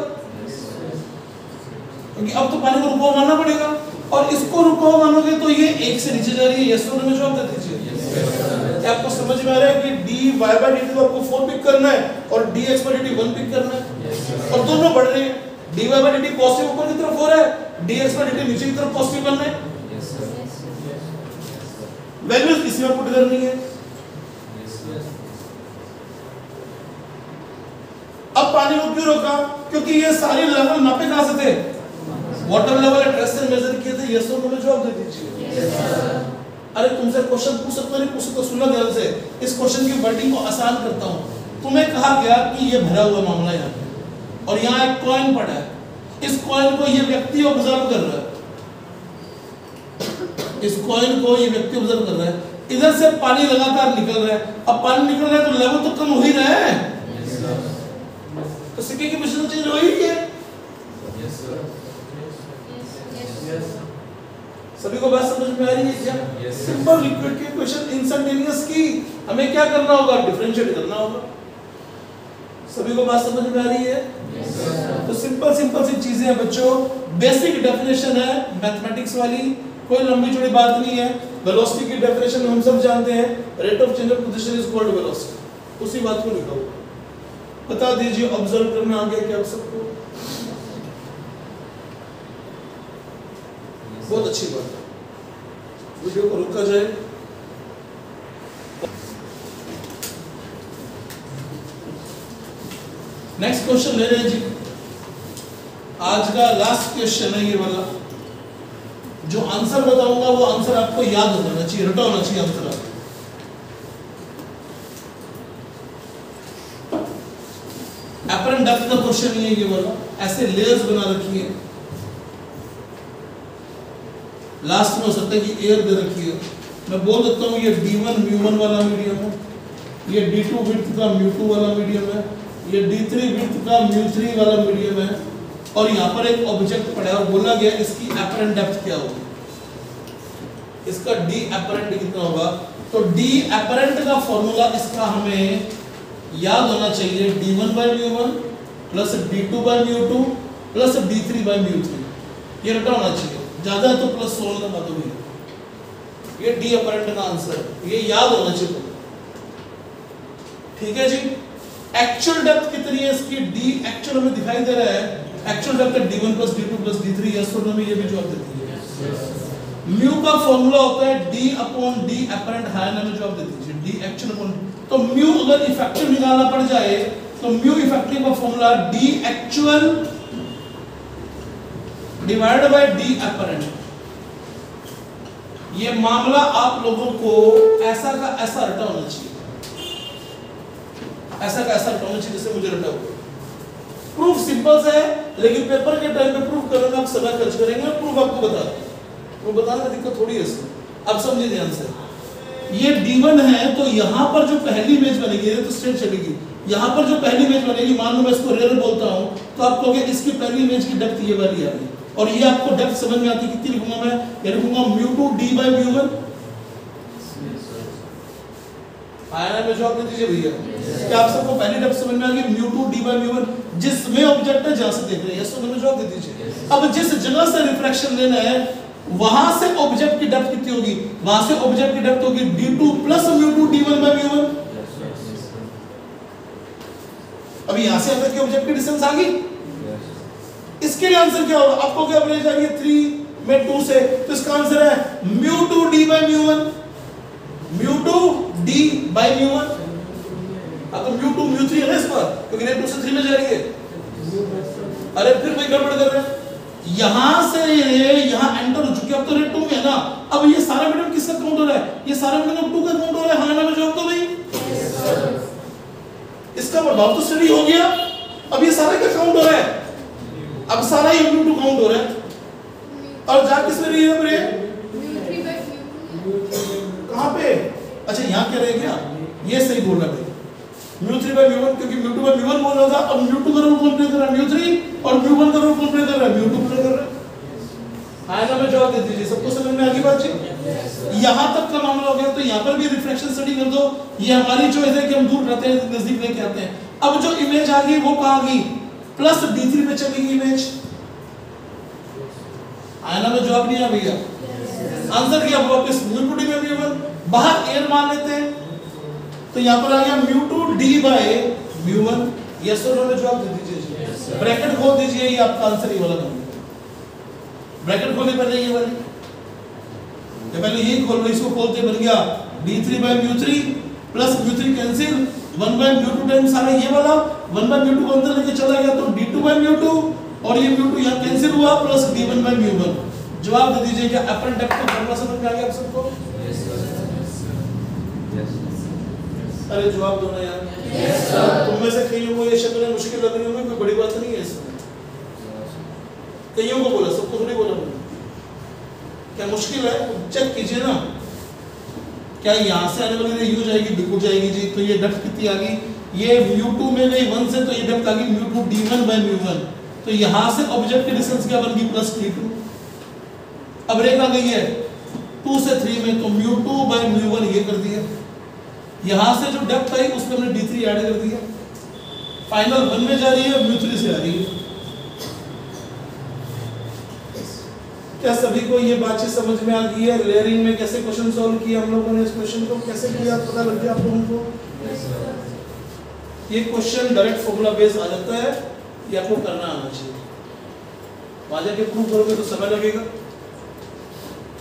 क्योंकि अब तो पानी को रुका हुआ मानना पड़ेगा, और इसको रुका हुआ मानोगे तो ये 1 से नीचे जा रही है। यस और नो में जवाब दे दीजिए। क्या आपको समझ में आ रहा है कि dy by dt को आपको 4 पिक करना है और dx by dt 1 पिक करना है, और दोनों बढ़ रहे हैं। dy by dt पॉजिटिव ऊपर की तरफ हो रहा है, dx by dt नीचे की तरफ पॉजिटिव बनना है। वैल्यूज इसमें पुट करनी है। अब पानी को क्यों रोका? क्योंकि ये सारे लेवल नापे कहां से थे? वाटर लेवल एट रेस्ट से मेजर किए थे। यस और नो में जवाब दे दीजिए। अरे तुमसे क्वेश्चन पूछ सकता नहीं पूछ सकता, सुनना ध्यान से। इस क्वेश्चन की वर्डिंग को आसान करता हूं। तुम्हें कहा गया कि ये भरा हुआ मामला यहाँ पे, और यहाँ एक कॉइन पड़ा है। इस कॉइन को ये व्यक्ति ऑब्जर्व कर रहा है, इस कॉइन को ये व्यक्ति ऑब्जर्व कर रहा है। इधर से पानी लगातार निकल रहा है। अब पानी निकल रहा है तो लेवल तो कम हो ही रहा है, तो सिक्के की पोजीशन चेंज हो ही है। सभी को बात समझ में आ रही है क्या? सिंपल लिक्विड के क्वेश्चन इंस्टेंटेनियस की हमें क्या करना होगा? डिफरेंशिएट करना होगा। सभी को बात समझ में आ रही है? तो सिंपल सी चीजें हैं बच्चों, बेसिक डेफिनेशन है मैथमेटिक्स वाली, कोई लंबी चौड़ी बात नहीं है। वेलोसिटी की डेफिनेशन हम सब जानते हैं, rate of change of position is called velocity. उसी बात को लिखा हुआ बता दीजिए। ऑब्जर्व करना आ गया क्या आप सबको? बहुत अच्छी बात है। वीडियो को रोका जाए। नेक्स्ट क्वेश्चन ले रहे हैं जी। आज का लास्ट क्वेश्चन है ये वाला। जो आंसर बताऊंगा वो आंसर आपको याद हो जाना चाहिए, रटा होना चाहिए आंसर आपको। अपरेंट डेप्थ का क्वेश्चन है ये वाला। ऐसे लेयर्स बना रखी है, लास्ट में हो सकता है कि एयर दे रखी है। मैं बोल देता हूँ ये D1 μ1 वाला मीडियम है, ये D2 विड्थ का μ2 वाला मीडियम है, ये D3 विड्थ का μ3 वाला मीडियम है, और यहाँ पर एक ऑब्जेक्ट पड़ा है और बोला गया इसकी अपरेंट डेप्थ क्या होगी, इसका D अपरेंट कितना होगा। तो D अपरेंट का फॉर्मूला इसका हमें याद होना चाहिए, D1 by μ1 plus D2 by μ2 plus D3 by μ3। ये रटा होना चाहिए, ज्यादा है तो प्लस 16 लगा दो। ये D अपरेंट का आंसर, ये याद होना चाहिए। ठीक है जी। एक्चुअल डेप्थ कितनी है इसकी? D एक्चुअल हमें दिखाई दे रहा है, एक्चुअल डेप्थ है D1 plus D2 plus D3। Yes और नो में ये भी जवाब देती है। म्यू का फॉर्मूला होता है D अपॉन D अपरेंट, हां ना में जवाब दे दीजिए। D एक्चुअल अपॉन, तो म्यू अगर इफेक्टिव निकालना पड़ जाए तो म्यू इफेक्टिव का formula D actual divided by D apparent. ये मामला आप लोगों को ऐसा का ऐसा रटा होना चाहिए, ऐसा का ऐसा रटा होना चाहिए जैसे मुझे रटा हुआ। प्रूफ सिंपल सा है, लेकिन पेपर के टाइम पे प्रूफ करने में आप समय खर्च करेंगे। प्रूफ आपको बता दूं, प्रूफ बताने में दिक्कत थोड़ी है इसमें। अब समझिए ध्यान से, ये D1 है तो यहाँ पर जो पहली इमेज बनेगी, ये तो स्ट्रेट चलेगी, यहाँ पर जो पहली इमेज बनेगी, मान लो मैं इसको रेयर बोलता हूँ, तो आप कहोगे इसकी पहली इमेज की डेप्थ ये वाली आ रही है, और ये आपको डेप्थ समझ में आती है। कितनी लिखूंगा मैं? ये लिखूंगा μ2 D by μ1। आया में जवाब दे दीजिए भैया। क्या आप सबको पहली डेप्थ समझ में आ गई? μ2 D by μ1, जिसमें ऑब्जेक्ट है जहां से देख रहे हैं। यस तो में जवाब दे दीजिए। अब जिस जगह से रिफ्लेक्शन लेना है वहां से ऑब्जेक्ट की डेप्थ कितनी होगी? वहां से ऑब्जेक्ट की डेप्थ होगी D2 plus μ2 D1 by μ1। अब यहां से अंदर की ऑब्जेक्ट की डिस्टेंस आ गई। इसके लिए आंसर क्या होगा? आपको क्या मिल जाएगी 3 में 2 से, तो इसका आंसर है μ2 D by μ1, μ2 D by μ1। अब तो μ2 μ3 है ना इस पर, क्योंकि ये 2 से 3 में जा रही है। अरे फिर वही गड़बड़ कर रहे हैं। यहां से यहां एंटर हो चुकी है, अब तो रेट 2 में है ना। अब ये सारा मीडियम किसका काउंट हो रहा है? ये सारा मीडियम 2 का काउंट हो रहा है। हां ना में जवाब तो भाई इसका प्रभाव तो स्टडी हो गया। अब ये सारा क्या काउंट हो रहा है? अब सारा ही μ2 काउंट हो रहा है, और जा किस में रही है मेरे? कहां पे? अच्छा यहां क्या रह गया? ये सही बोलना भाई, μ3 by μ1, क्योंकि μ2 by μ1 बोल रहा था। अब μ2 का रोल कौन प्ले कर रहा है? μ3, और μ1 का रोल कौन प्ले कर रहा है? μ2 प्ले कर रहा है। हां ना में जवाब दे दीजिए। सबको समझ में आ गई बात जी? यहाँ तक का मामला हो गया। तो यहाँ पर भी रिफ्लेक्शन स्टडी कर दो। ये हमारी चॉइस है कि हम दूर रहते हैं नजदीक लेके आते हैं। अब जो इमेज आ गई वो कहाँ गई, प्लस D3 पे चली गई इमेज। आयना में जवाब नहीं आ भैया, आंसर क्या वापस mu two D by mu one, बाहर एयर मान लेते हैं तो यहाँ पर आ गया mu two D by mu one. Yes और नो में जवाब दे दीजिए। ब्रैकेट खोल दीजिए, ये आपका आंसर ये वाला बन गया। ब्रैकेट खोले पहले ये वाली, ये पहले ये खोल रहे, इसको खोलते बन गया D3 by mu three plus mu three cancel 1 by mu two times आ ये वाला 1 बाई म्यू टू को अंदर लेके चला गया तो D2 बाई म्यू टू और ये म्यू टू यहाँ कैंसिल हुआ plus D1 by mu one. जवाब दे दीजिए। क्या अपरेंट डेप्थ का फॉर्मूला समझ में आ गया आप सबको? अरे जवाब दो ना यार। Yes sir. तुम में से कईयों को ये शक्ल मुश्किल लग रही होगी, कोई बड़ी बात नहीं है इसमें। कईयों को बोला, सबको थोड़ी बोला मैंने। क्या मुश्किल है? चेक कीजिए ना, क्या यहाँ से आने वाली रे यू जाएगी बिल्कुल जाएगी जी। तो ये डेप्थ कितनी आ गई, ये म्यू2 में गई 1 से, तो ये डेप्थ आ गई म्यू2 D1 बाई म्यू1। तो यहाँ से ऑब्जेक्ट की डिस्टेंस क्या बन गई प्लस D2। अब रेखा आ गई है 2 से 3 में, तो म्यू2 बाई म्यू1 ये कर दिया। यहाँ से जो डेप्थ आई उसमें हमने D3 ऐड कर दिया। फाइनल 1 में जा रही है, म्यू3 से आ रही है। क्या सभी को ये बातचीत समझ में आ गई है? लेयरिंग में कैसे क्वेश्चन सॉल्व किया हम लोगों ने, इस क्वेश्चन को कैसे किया पता लग गया आप लोगों को? ये क्वेश्चन डायरेक्ट फॉर्मूला बेस आ जाता है, ये आपको करना आना चाहिए। वहां जाके प्रूव करोगे तो समय लगेगा।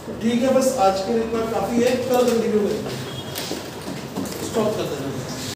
तो ठीक है, बस आज के लिए काफी है, कल कंटिन्यू करेंगे। स्टॉप करते हैं।